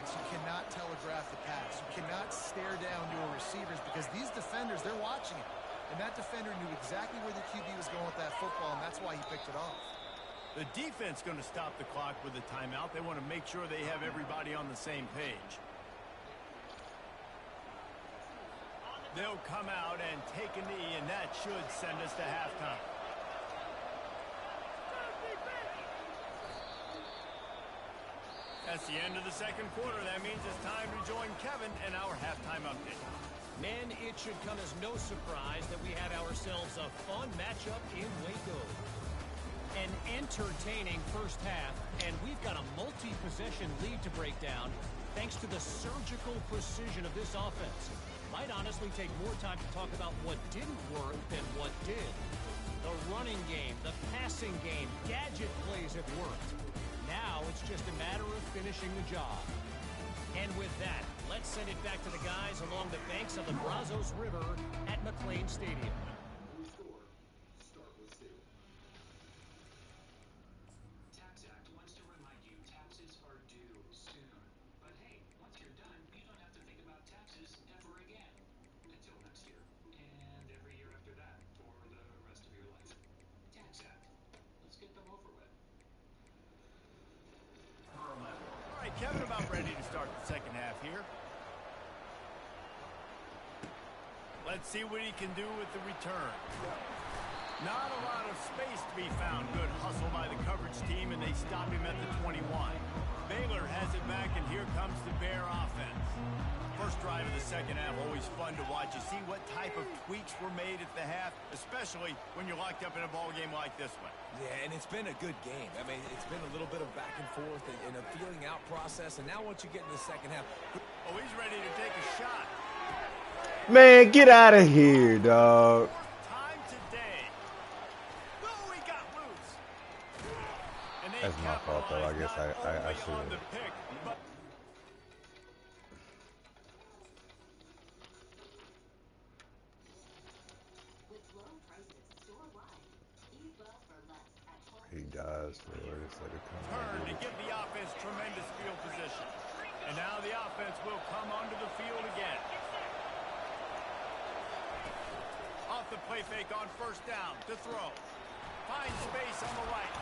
You cannot telegraph the pass. You cannot stare down your receivers because these defenders, they're watching it. And that defender knew exactly where the QB was going with that football, and that's why he picked it off. The defense going to stop the clock with a timeout. They want to make sure they have everybody on the same page. They'll come out and take a knee, and that should send us to halftime. That's the end of the second quarter. That means it's time to join Kevin and our halftime update. Men, it should come as no surprise that we had ourselves a fun matchup in Waco. An entertaining first half, and we've got a multi-possession lead to break down thanks to the surgical precision of this offense. Might honestly take more time to talk about what didn't work than what did. The running game, the passing game, gadget plays have worked. Now it's just a matter of finishing the job. And with that, let's send it back to the guys along the banks of the Brazos River at McLean Stadium. Tax Act wants to remind you taxes are due soon. But hey, once you're done, you don't have to think about taxes ever again. Until next year. And every year after that for the rest of your life. Tax Act. Let's get them over with. All right, Kevin, about ready to start the second half here. Let's see what he can do with the return. Not a lot of space to be found. Good hustle by the coverage team, and they stop him at the 21. Baylor has it back, and here comes the Bear offense. First drive of the second half, always fun to watch. You see what type of tweaks were made at the half, especially when you're locked up in a ball game like this one. Yeah, and it's been a good game. I mean, it's been a little bit of back and forth and a feeling out process. And now once you get in the second half. Oh, he's ready to take a shot. Man, get out of here, dog. Time today. Oh, he got loose. And they That's my fault, though. I guess I should have. He dies for it instead of coming. Turn to give the offense tremendous field position. And now the offense will come onto the field again. Off the play fake on first down to throw. Finds space on the right.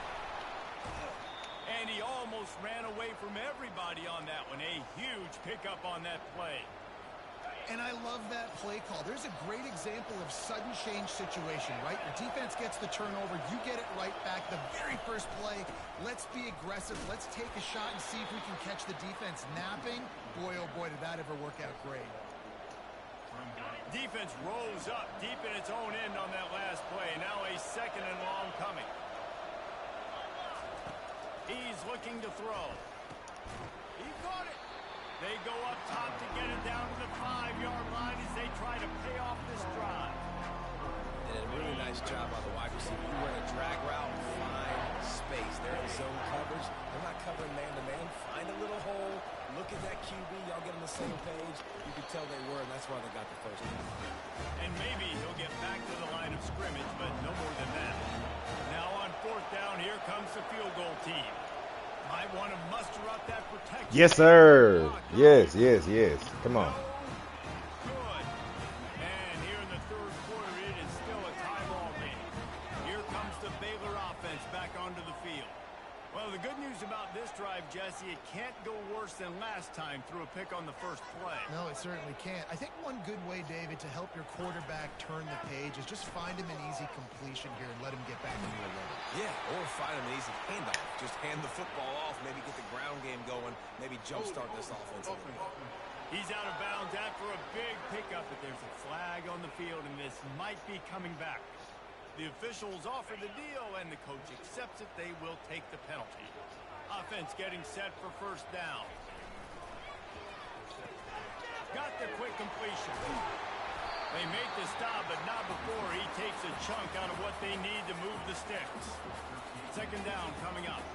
And he almost ran away from everybody on that one. A huge pickup on that play. And I love that play call. There's a great example of sudden change situation, right? Your defense gets the turnover. You get it right back. The very first play, let's be aggressive. Let's take a shot and see if we can catch the defense napping. Boy, oh boy, did that ever work out great. Defense rose up deep in its own end on that last play. Now a second and long coming. He's looking to throw. He caught it. They go up top to get it down to the 5-yard line as they try to pay off this drive. Did a really nice job on the wide receiver. You run a drag route, find space. They're in zone coverage. They're not covering man-to-man. Find a little hole. Look at that QB. Y'all get on the same page. You could tell they were, and that's why they got the first one. And maybe he'll get back to the line of scrimmage, but no more than that. Now on fourth down, here comes the field goal team. Might want to muster up that protection. Yes, sir. Yes, yes, yes. Come on. Good. And here in the third quarter, it is still a tie ball game. Here comes the Baylor offense back onto the field. Well, the good news about this drive, Jesse, it can't go worse than last time through a pick on the first play. No, it certainly can't. I think one good way, David, to help your quarterback turn the page is just find him an easy completion here and let him get back into a rhythm. Yeah, or find him an easy handoff. Just hand the football off, maybe get the ground game going, maybe jumpstart this offense. He's out of bounds after a big pickup, but there's a flag on the field, and this might be coming back. The officials offer the deal, and the coach accepts it. They will take the penalty. Offense getting set for first down. Got the quick completion. They make the stop, but not before he takes a chunk out of what they need to move the sticks. Second down coming up.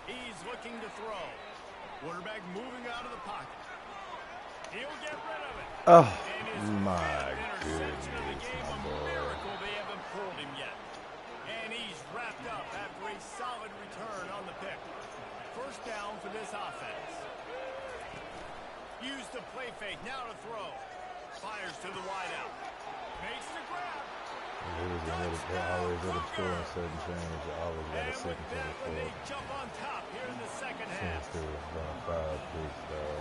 He's looking to throw. Quarterback moving out of the pocket. He'll get rid of it. Oh, my goodness, a miracle they haven't pulled him yet. And he's wrapped up after a solid return on the pick. First down for this offense. Use the play fake, now to throw. Fires to the wideout. Makes the grab. They always let him score on certain things. They always got a second to the They jump on top here in the second half.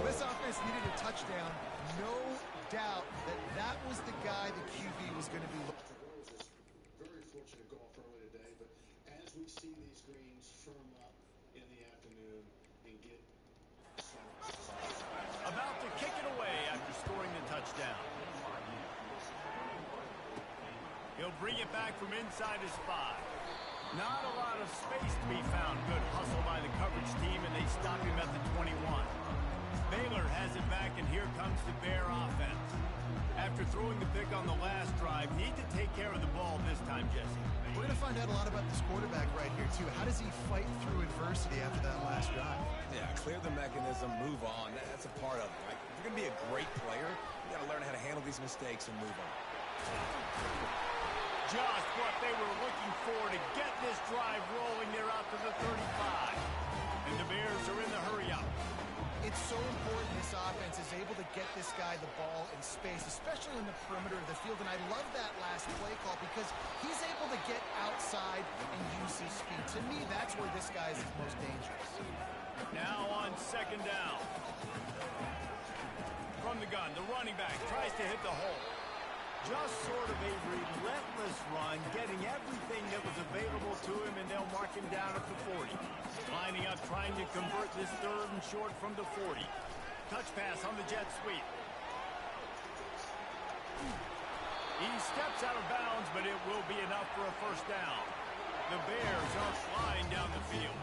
This offense needed a touchdown. No doubt that was the guy the QB was going to be looking for. Very fortunate golf early today, but as we see these greens firm up in the afternoon and get about to kick it away after scoring the touchdown. He'll bring it back from inside his 5. Not a lot of space to be found. Good hustle by the coverage team, and they stop him at the 21. Baylor has it back, and here comes the Bear offense. After throwing the pick on the last drive, need to take care of the ball this time, Jesse. We're going to find out a lot about this quarterback right here, too. How does he fight through adversity after that last drive? Yeah, clear the mechanism, move on. That's a part of it. Right? If you're going to be a great player, you got to learn how to handle these mistakes and move on. Just what they were looking for to get this drive rolling. They're out to the 35. And the Bears are in the hurry-up. It's so important this offense is able to get this guy the ball in space, especially in the perimeter of the field. And I love that last play call because he's able to get outside and use his speed. To me, that's where this guy is most dangerous. Now on second down. From the gun, the running back tries to hit the hole. Just sort of a relentless run, getting everything that was available to him, and they'll mark him down at the 40. Lining up, trying to convert this third and short from the 40. Touch pass on the jet sweep. He steps out of bounds, but it will be enough for a first down. The Bears are flying down the field.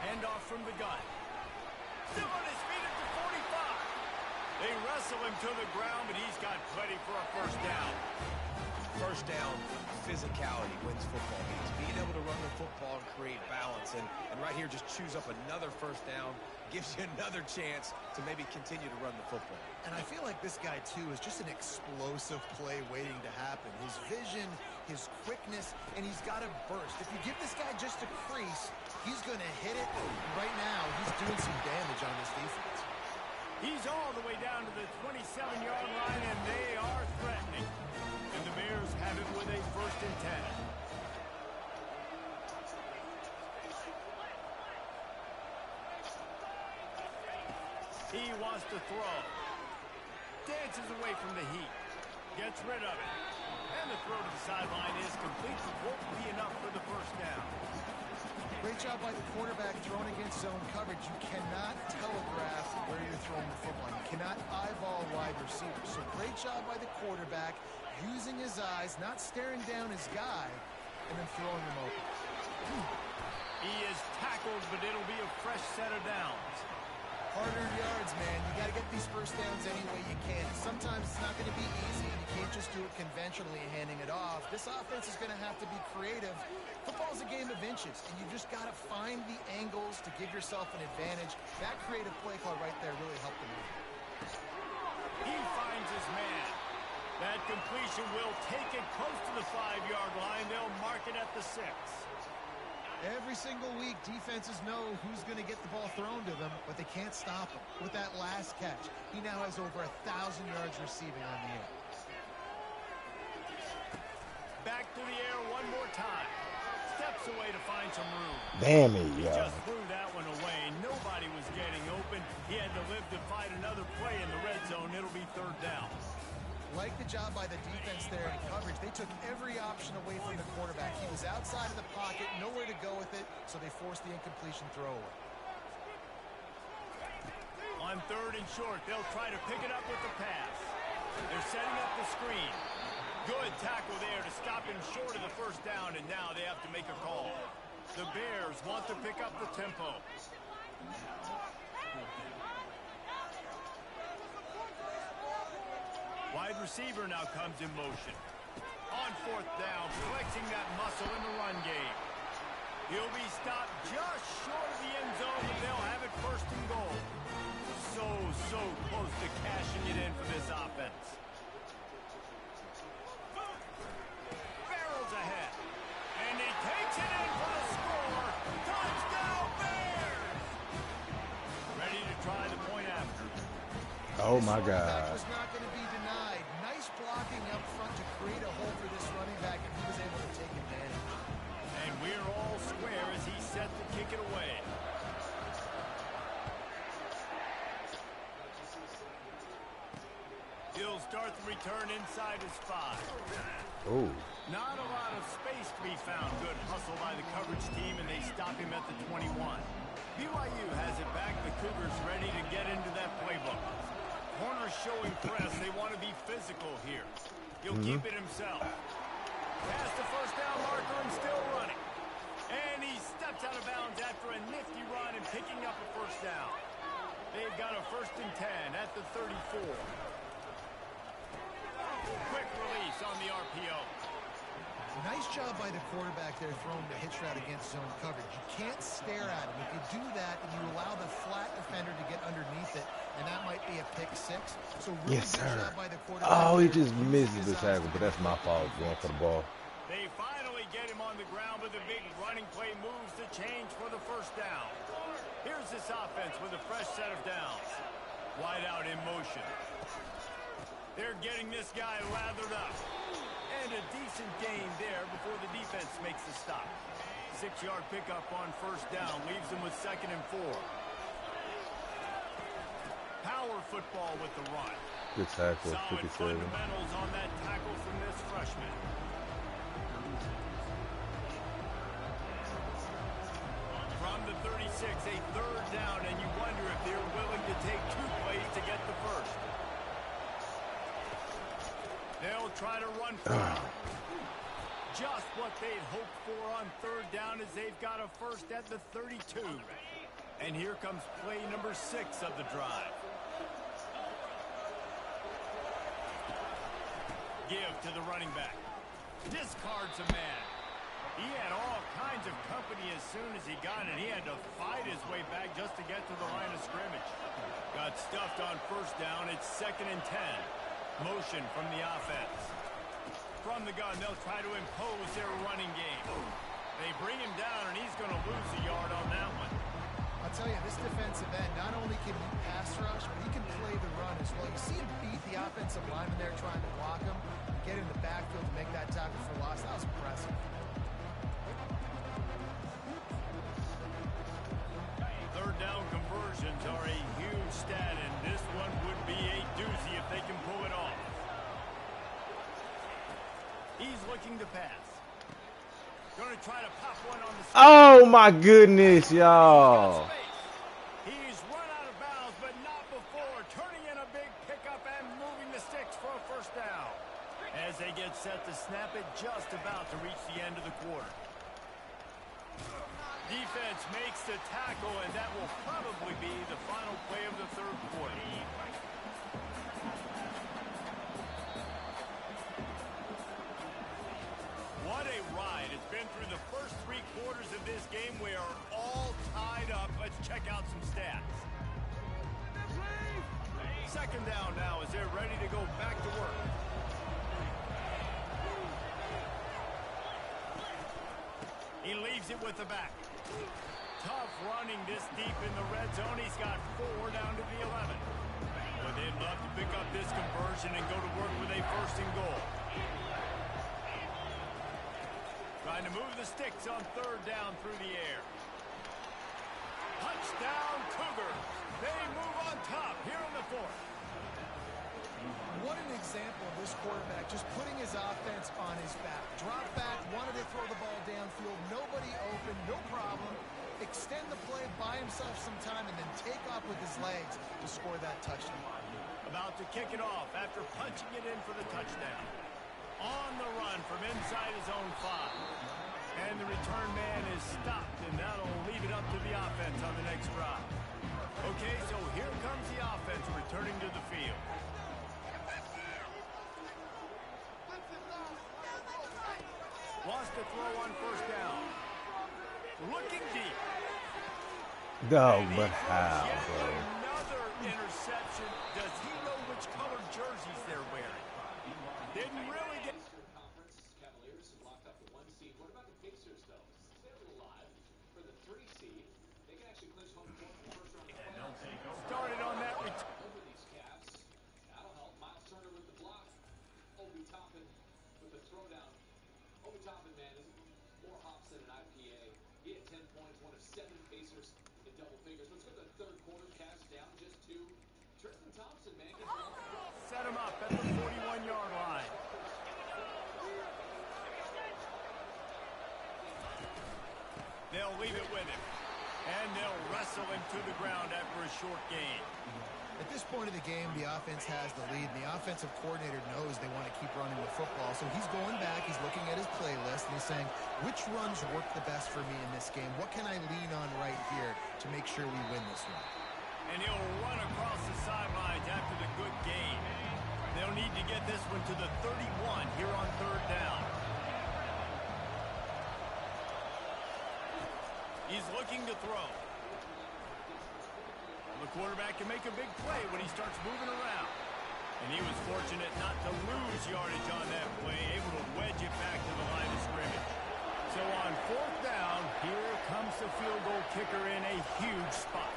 Handoff from the gun. Still on his feet at the 45. They wrestle him to the ground, but he's got plenty for a first down. First down, physicality wins football games. Being able to run the football and create balance. And right here, just choose up another first down. Gives you another chance to maybe continue to run the football. And I feel like this guy, too, is just an explosive play waiting to happen. His vision, his quickness, and he's got a burst. If you give this guy just a crease, he's going to hit it. Right now, he's doing some damage on this defense. He's all the way down to the 27-yard line, and they are threatening. And the Bears have it with a first and 10. He wants to throw. Dances away from the heat. Gets rid of it. And the throw to the sideline is complete. Won't be enough for the first down. Great job by the quarterback throwing against zone coverage. You cannot telegraph where you're throwing the football. You cannot eyeball wide receivers. So great job by the quarterback using his eyes, not staring down his guy, and then throwing him open. He is tackled, but it'll be a fresh set of downs. Hard-earned yards, man. You got to get these first downs any way you can. Sometimes it's not going to be easy. You can't just do it conventionally, handing it off. This offense is going to have to be creative. Football's a game of inches, and you've just got to find the angles to give yourself an advantage. That creative play call right there really helped them out. He finds his man. That completion will take it close to the 5-yard line. They'll mark it at the 6. Every single week, defenses know who's going to get the ball thrown to them, but they can't stop him. With that last catch, he now has over 1,000 yards receiving on the year. Back to the air one more time. Steps away to find some room. Damn it, He yo. just threw that one away. Nobody was getting open. He had to live to fight another play in the red zone. It'll be 3rd down. Like the job by the defense there in coverage. They took every option away from the quarterback. He was outside of the pocket, nowhere to go with it, so they forced the incompletion throwaway. On 3rd and short, they'll try to pick it up with the pass. They're setting up the screen. Good tackle there to stop him short of the 1st down, and now they have to make a call. The Bears want to pick up the tempo. Wide receiver now comes in motion. On 4th down, flexing that muscle in the run game. He'll be stopped just short of the end zone, and they'll have it 1st and goal. So close to cashing it in for this offense. Barrels ahead. And he takes it in for the score. Touchdown, Bears! Ready to try the point after. Oh, my This running back God. was not going to be denied. Nice blocking up front to create a hole for this running back, and he was able to take advantage. And we're all square as he's set to kick it away. He'll start the return inside his 5. Oh. Not a lot of space to be found. Good hustle by the coverage team, and they stop him at the 21. BYU has it back. The Cougars ready to get into that playbook. Corners showing press. They want to be physical here. He'll keep it himself. Past the 1st down marker and still running. And he steps out of bounds after a nifty run and picking up a 1st down. They've got a 1st and 10 at the 34. Quick release on the RPO. Nice job by the quarterback there throwing the hitch route against zone coverage. You can't stare at him. If you do that, and you allow the flat defender to get underneath it, and that might be a pick 6. So really Yes, good sir. job by the quarterback. Oh, he there. just Used misses his the eyes tackle, to but that's my fault going for the ball. They finally get him on the ground with a big running play. Moves the change for the 1st down. Here's this offense with a fresh set of downs. Wide out in motion. They're getting this guy lathered up. And a decent gain there before the defense makes the stop. 6-yard pickup on 1st down. Leaves them with 2nd and 4. Power football with the run. Good tackle, Solid 57. fundamentals on that tackle from this freshman. From the 36, a 3rd down, and you wonder if they're willing to take 2 plays to get the 1st. They'll try to run for it. Just what they'd hoped for on 3rd down as they've got a 1st at the 32. And here comes play number 6 of the drive. Give to the running back. Discards a man. He had all kinds of company as soon as he got it. He had to fight his way back just to get to the line of scrimmage. Got stuffed on 1st down. It's 2nd and 10. Motion from the offense. From the gun, they'll try to impose their running game. They bring him down, and he's going to lose a yard on that one. I'll tell you, this defensive end, not only can he pass rush, but he can play the run as well. You see him beat the offensive lineman there trying to block him, and get in the backfield to make that tackle for loss. That was impressive. Third down conversions are a huge stat, and this one would be a doozy if they can pull it off. He's looking to pass. Going to try to pop one on the side. Oh, my goodness, y'all. He's run out of bounds, but not before. Turning in a big pickup and moving the sticks for a 1st down. As they get set to snap it, just about to reach the end of the quarter. Defense makes the tackle, and that will probably be the final play of the 3rd quarter. What a ride. It's been through the first 3 quarters of this game. We are all tied up. Let's check out some stats. 2nd down now as they're ready to go back to work. Leaves it with the back. Tough running this deep in the red zone. He's got 4 down to the 11. But they'd love to pick up this conversion and go to work with a 1st and goal. Trying to move the sticks on 3rd down through the air. Touchdown, Cougars. They move on top here in the 4th. What an example of this quarterback just putting his offense on his back. Drop back, wanted to throw the ball downfield, nobody open, no problem. Extend the play, buy himself some time, and then take off with his legs to score that touchdown. About to kick it off after punching it in for the touchdown. On the run from inside his own 5. And the return man is stopped, and that'll leave it up to the offense on the next drive. Okay, so here comes the offense returning to the field. Wants to throw on 1st down. Looking deep. No, but how, bro? Another interception. Does he know which colored jerseys they're wearing? Didn't really get... Eastern Conference Cavaliers have locked up the 1 seed. What about the Pacers, though? They're alive for the 3 seed. They can actually clinch home court in the 1st round of the playoffs. Started on that return. Over these Cavs. That'll help. Miles Turner with the block. Obi Toppin with the throwdown. Obi Toppin, man, is more hops than an IPA. He had 10 points, one of 7 Pacers in double figures. Let's go to the 3rd quarter. Cavs down just 2. Tristan Thompson, man, gets Set him up at the 41-yard line. They'll leave it with him. And they'll wrestle him to the ground after a short gain. At this point of the game, the offense has the lead, and the offensive coordinator knows they want to keep running the football. So he's going back, he's looking at his playlist, and he's saying, which runs work the best for me in this game? What can I lean on right here to make sure we win this one? And he'll run across the sidelines after the good gain. They'll need to get this one to the 31 here on 3rd down. He's looking to throw. The quarterback can make a big play when he starts moving around. And he was fortunate not to lose yardage on that play, able to wedge it back to the line of scrimmage. So on 4th down, here comes the field goal kicker in a huge spot.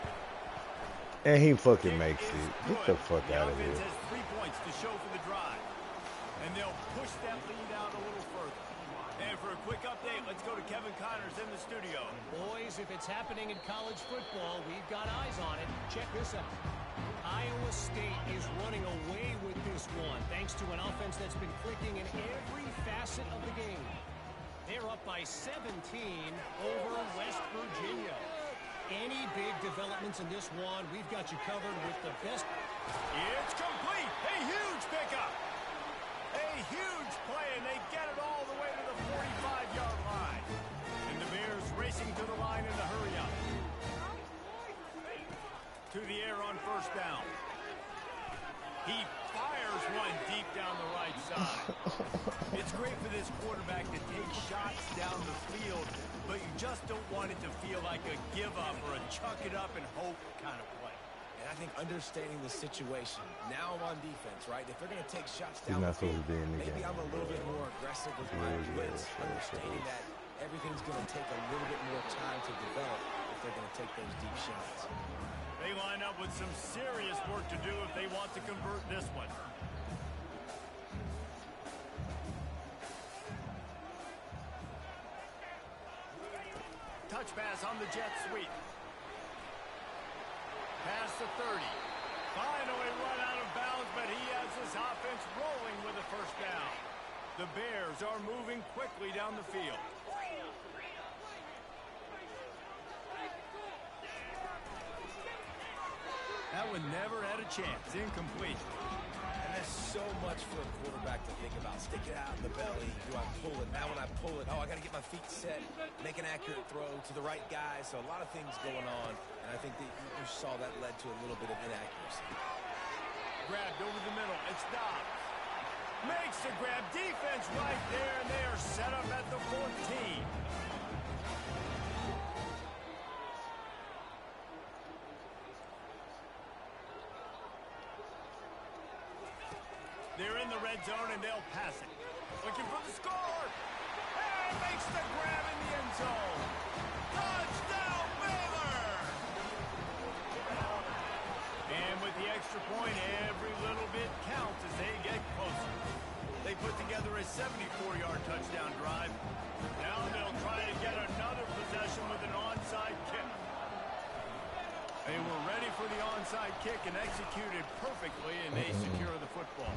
And he fucking makes it. Get the fuck out of here. The offense has 3 points to show for the drive. And they'll push that lead out a little further. And for a quick update, let's go to Kevin Connors in the studio. Boys, if it's happening in college football, we've got eyes on it. Check this out. Iowa State is running away with this one, thanks to an offense that's been clicking in every facet of the game. They're up by 17 over West Virginia. Any big developments in this one, we've got you covered with the best. It's complete. A huge pickup. A huge play, and they get it all the way to the 45-yard line. And the Bears racing to the line in the hurry-up. To the air on 1st down. He fires one deep down the right side. It's great for this quarterback to take shots down the field, but you just don't want it to feel like a give-up or a chuck-it-up and hope kind of play. And I think understanding the situation, now I'm on defense, right? If they're going to take shots down the not supposed field, to be in the maybe game. I'm a little bit more aggressive with my blitz, understanding that everything's going to take a little bit more time to develop if they're going to take those deep shots. They line up with some serious work to do if they want to convert this one. Touch pass on the jet sweep. Past the 30. Finally run out of bounds, but he has his offense rolling with a 1st down. The Bears are moving quickly down the field. That one never had a chance. Incomplete. And that's so much for a quarterback to think about. Stick it out in the belly. Do I pull it? Now when I pull it, I got to get my feet set, make an accurate throw to the right guy. So a lot of things going on. And I think that you saw that led to a little bit of inaccuracy. Grabbed over the middle. It's Dobbs. Makes the grab. Defense right there, and they are set up at the 14. They're in the red zone, and they'll pass it. Looking for the score. And makes the grab in the end zone. Touchdown, Baylor! And with the extra point, every little bit counts as they get closer. They put together a 74-yard touchdown drive. Now they'll try to get another possession with an onside kick. They were ready for the onside kick and executed perfectly, and they secure the football.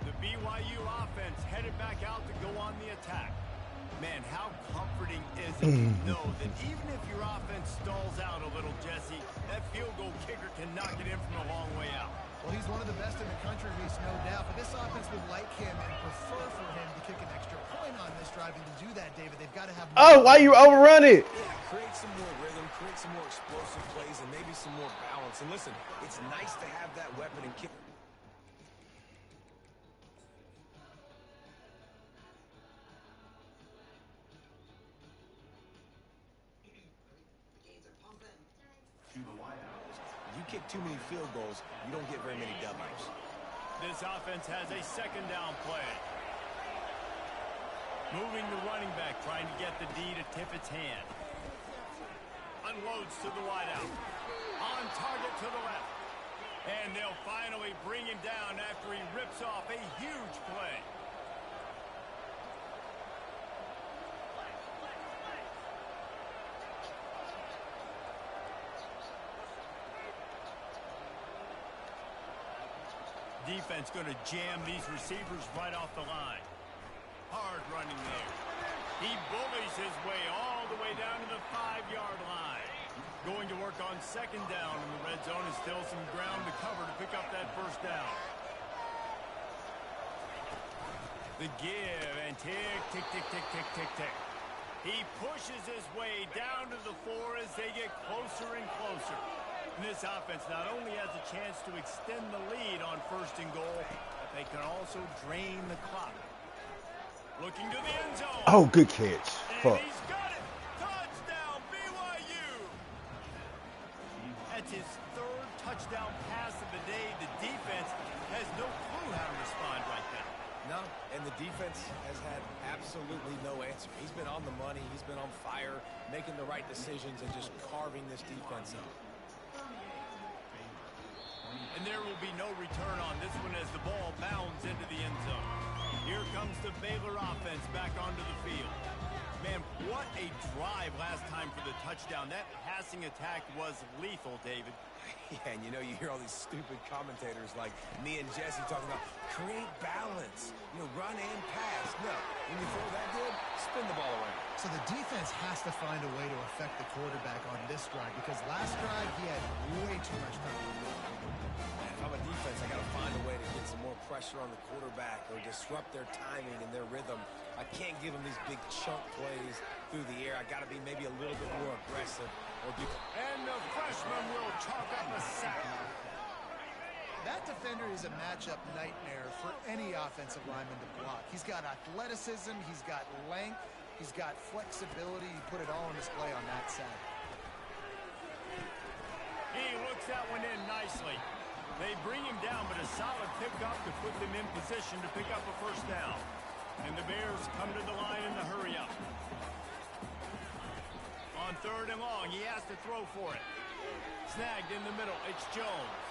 The BYU offense headed back out to go on the attack. Man, how comforting is it to know that even if your offense stalls out a little, Jesse, that field goal kicker can knock it in from a long way out. Well, he's one of the best in the country, Reese, no doubt. But this offense would like him and prefer for him to kick an extra point on this drive. And to do that, David, they've got to have... Oh, why you overrun it? Yeah, create some more rhythm, create some more explosive plays, and maybe some more balance. And listen, it's nice to have that weapon and kick. You kick too many field goals, you don't get very many W's. This offense has a second down play. Moving the running back, trying to get the D to tip its hand. Unloads to the wideout. On target to the left. And they'll finally bring him down after he rips off a huge play. Defense going to jam these receivers right off the line. Hard running there. He bullies his way all the way down to the 5-yard line. Going to work on second down in the red zone and still some ground to cover to pick up that first down. The give and tick, tick, tick, tick, tick, tick, tick. He pushes his way down to the 4 as they get closer and closer. And this offense not only has a chance to extend the lead on first and goal, but they can also drain the clock. Looking to the end zone. Oh, good catch. And he's got it. Touchdown, BYU. That's his third touchdown pass of the day. The defense has no clue how to respond right now. No, and the defense has had absolutely no answer. He's been on the money. He's been on fire, making the right decisions and just carving this defense up. And there will be no return on this one as the ball bounds into the end zone. Here comes the Baylor offense back onto the field. Man, what a drive last time for the touchdown. That passing attack was lethal, David. Yeah, and you know, you hear all these stupid commentators like me and Jesse talking about create balance, you know, run and pass. No, when you throw that good, spin the ball around. So the defense has to find a way to affect the quarterback on this drive because last drive he had way too much time. If I'm a defense, I got to find a way to get some more pressure on the quarterback or disrupt their timing and their rhythm. I can't give them these big chunk plays through the air. I got to be maybe a little bit more aggressive. And the freshman will chalk up a sack. That defender is a matchup nightmare for any offensive lineman to block. He's got athleticism, he's got length, he's got flexibility. He put it all on display on that side. He looks that one in nicely. They bring him down, but a solid pickup to put them in position to pick up a first down. And the Bears come to the line in the hurry up. On third and long, he has to throw for it. Snagged in the middle, it's Jones.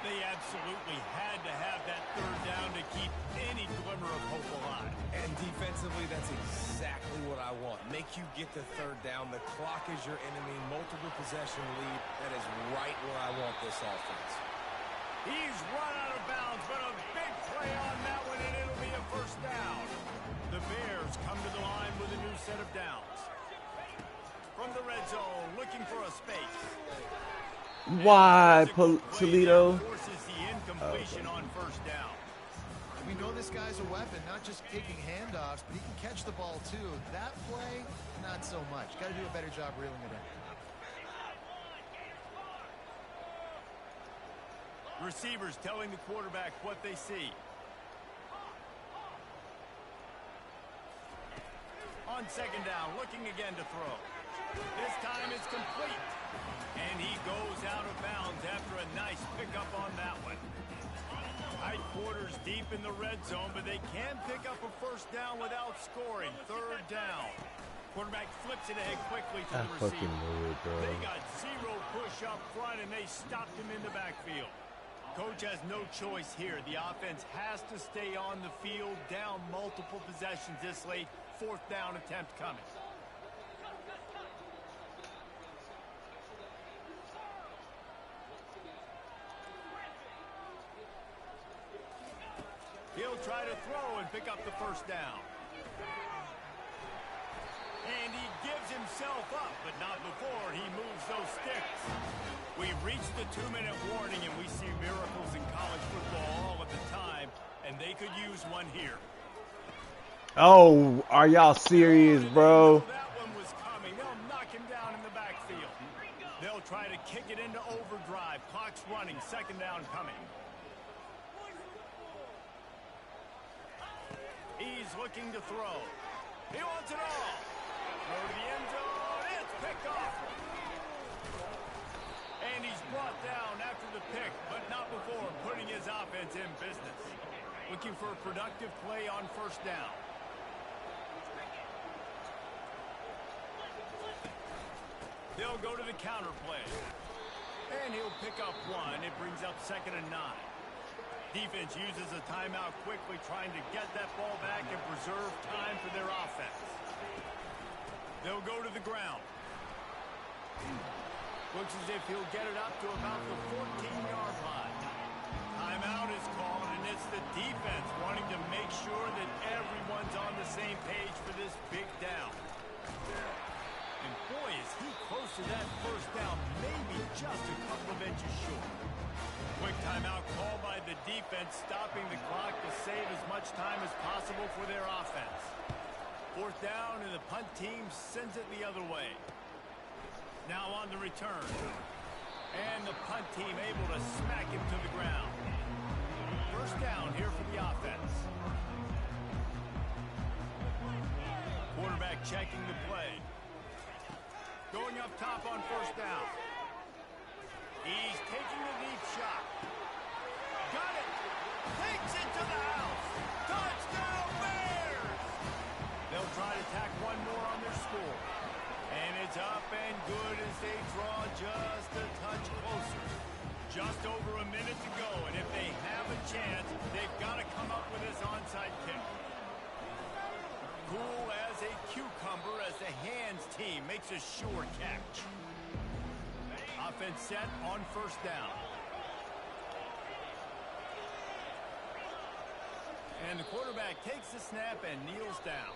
They absolutely had to have that third down to keep any glimmer of hope alive. And defensively, that's exactly what I want. Make you get the third down. The clock is your enemy. Multiple possession lead. That is right where I want this offense. He's run out of bounds, but a big play on that one, and it'll be a first down. The Bears come to the line with a new set of downs. From the red zone, looking for a space. Why, Toledo? Forces the incompletion on first down. We know this guy's a weapon, not just taking handoffs, but he can catch the ball too. That play, not so much. Got to do a better job reeling it in. Receivers telling the quarterback what they see. On second down, looking again to throw. This time it's complete. And he goes out of bounds after a nice pickup on that one. quarter's deep in the red zone, but they can pick up a first down without scoring. Third down. Quarterback flips it ahead quickly to the receiver. Fucking knew it, bro. They got zero push up front, and they stopped him in the backfield. Coach has no choice here. The offense has to stay on the field, down multiple possessions this late. Fourth down attempt coming. He'll try to throw and pick up the first down. And he gives himself up, but not before he moves those sticks. We've reached the 2-minute warning, and we see miracles in college football all of the time, and they could use one here. Oh, are y'all serious, bro? That one was coming. They'll knock him down in the backfield. They'll try to kick it into overdrive. Clock's running. Second down coming. He's looking to throw. He wants it all. Throw to the end zone. It's picked off. And he's brought down after the pick, but not before putting his offense in business. Looking for a productive play on first down. They'll go to the counter play. And he'll pick up one. It brings up 2nd and 9. Defense uses a timeout quickly, trying to get that ball back and preserve time for their offense. They'll go to the ground. Looks as if he'll get it up to about the 14-yard line. Timeout is called, and it's the defense wanting to make sure that everyone's on the same page for this big down. And boy, is he close to that first down, maybe just a couple of inches short. Quick timeout call by the defense, stopping the clock to save as much time as possible for their offense. Fourth down, and the punt team sends it the other way. Now on the return. And the punt team able to smack him to the ground. First down here for the offense. Quarterback checking the play. Going up top on first down. He's taking the deep shot. Got it. Takes it to the house. Touchdown Bears! They'll try to tack one more on their score. And it's up and good as they draw just a touch closer. Just over a minute to go, and if they have a chance, they've got to come up with this onside kick. Cool as a cucumber as the hands team makes a sure catch. Offense set on first down. And the quarterback takes the snap and kneels down.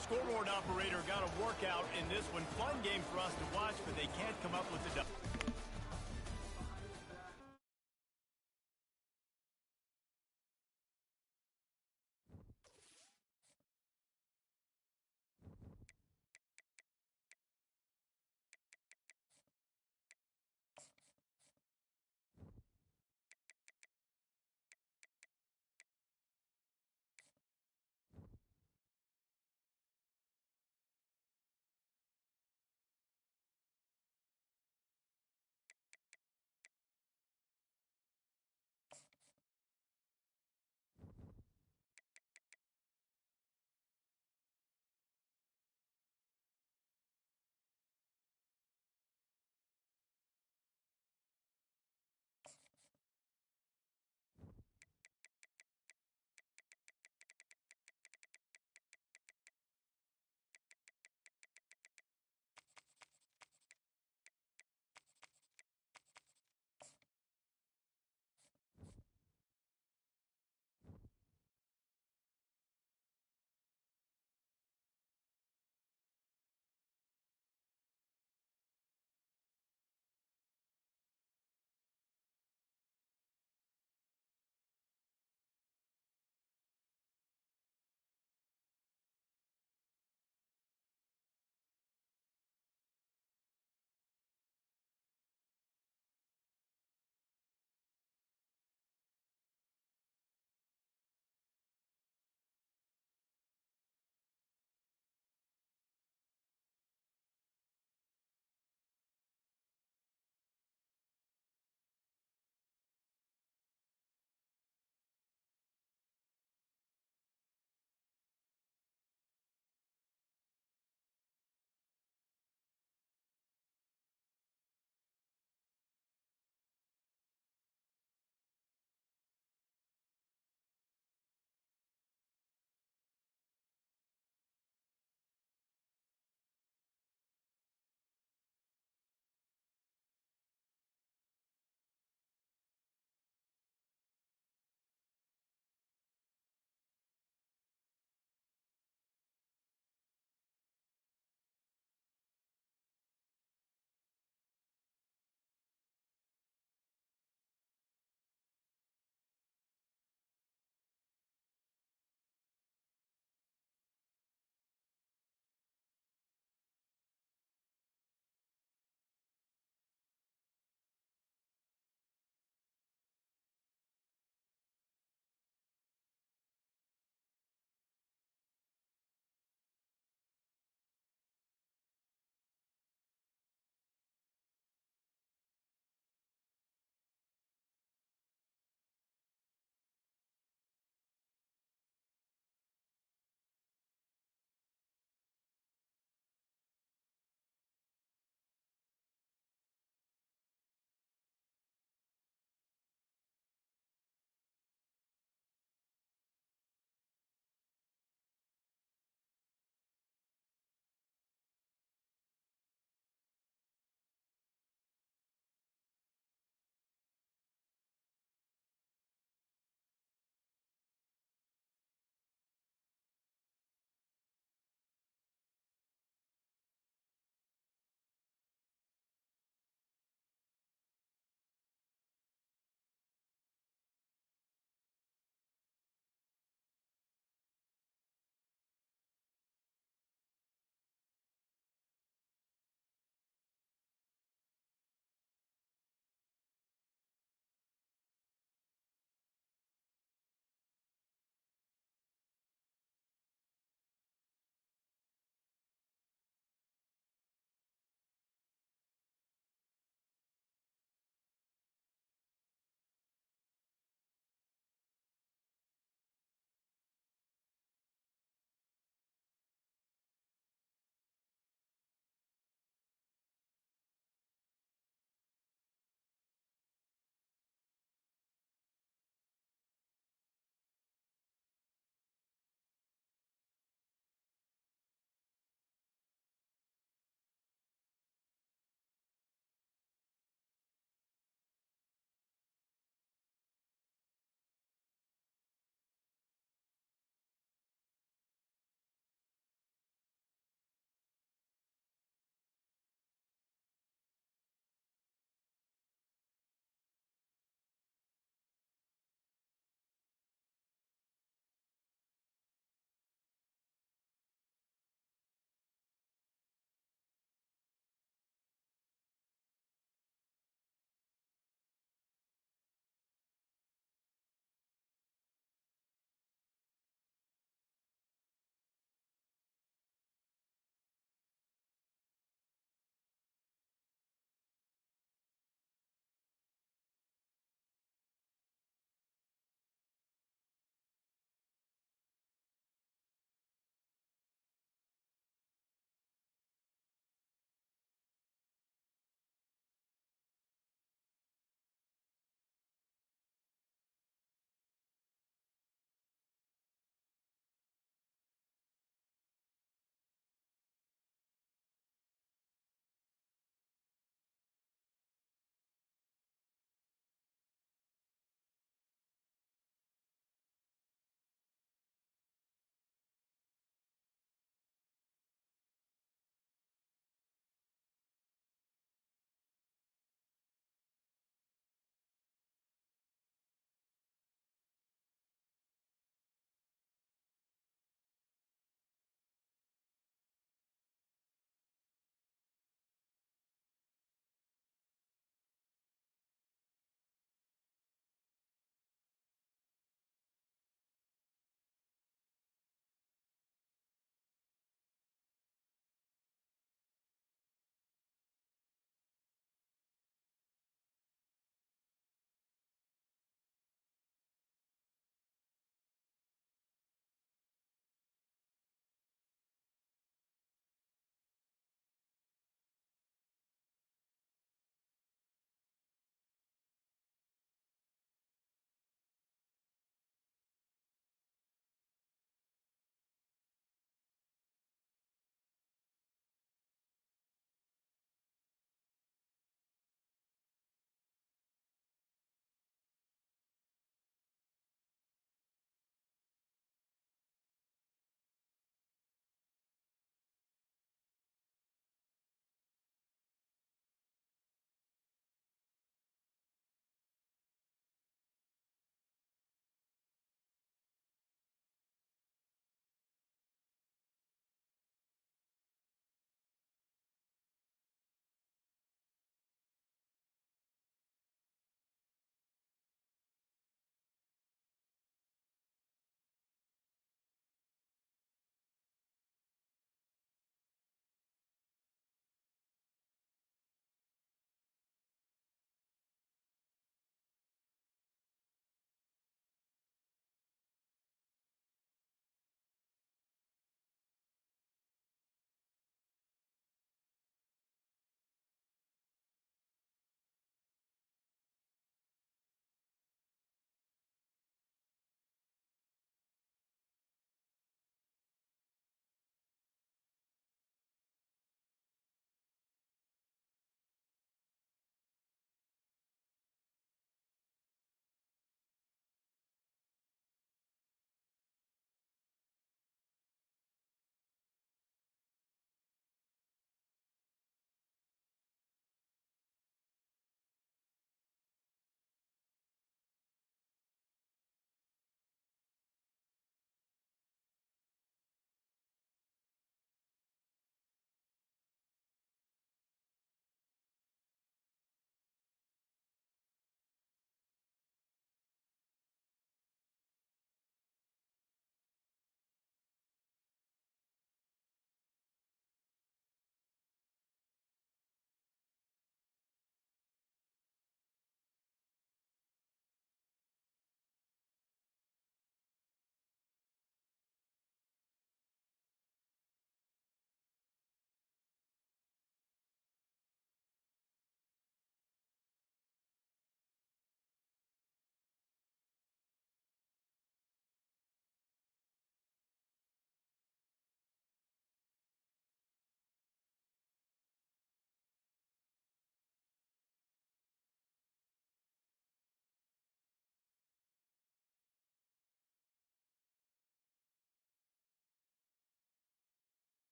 Scoreboard operator got a workout in this one. Fun game for us to watch, but they can't come up with the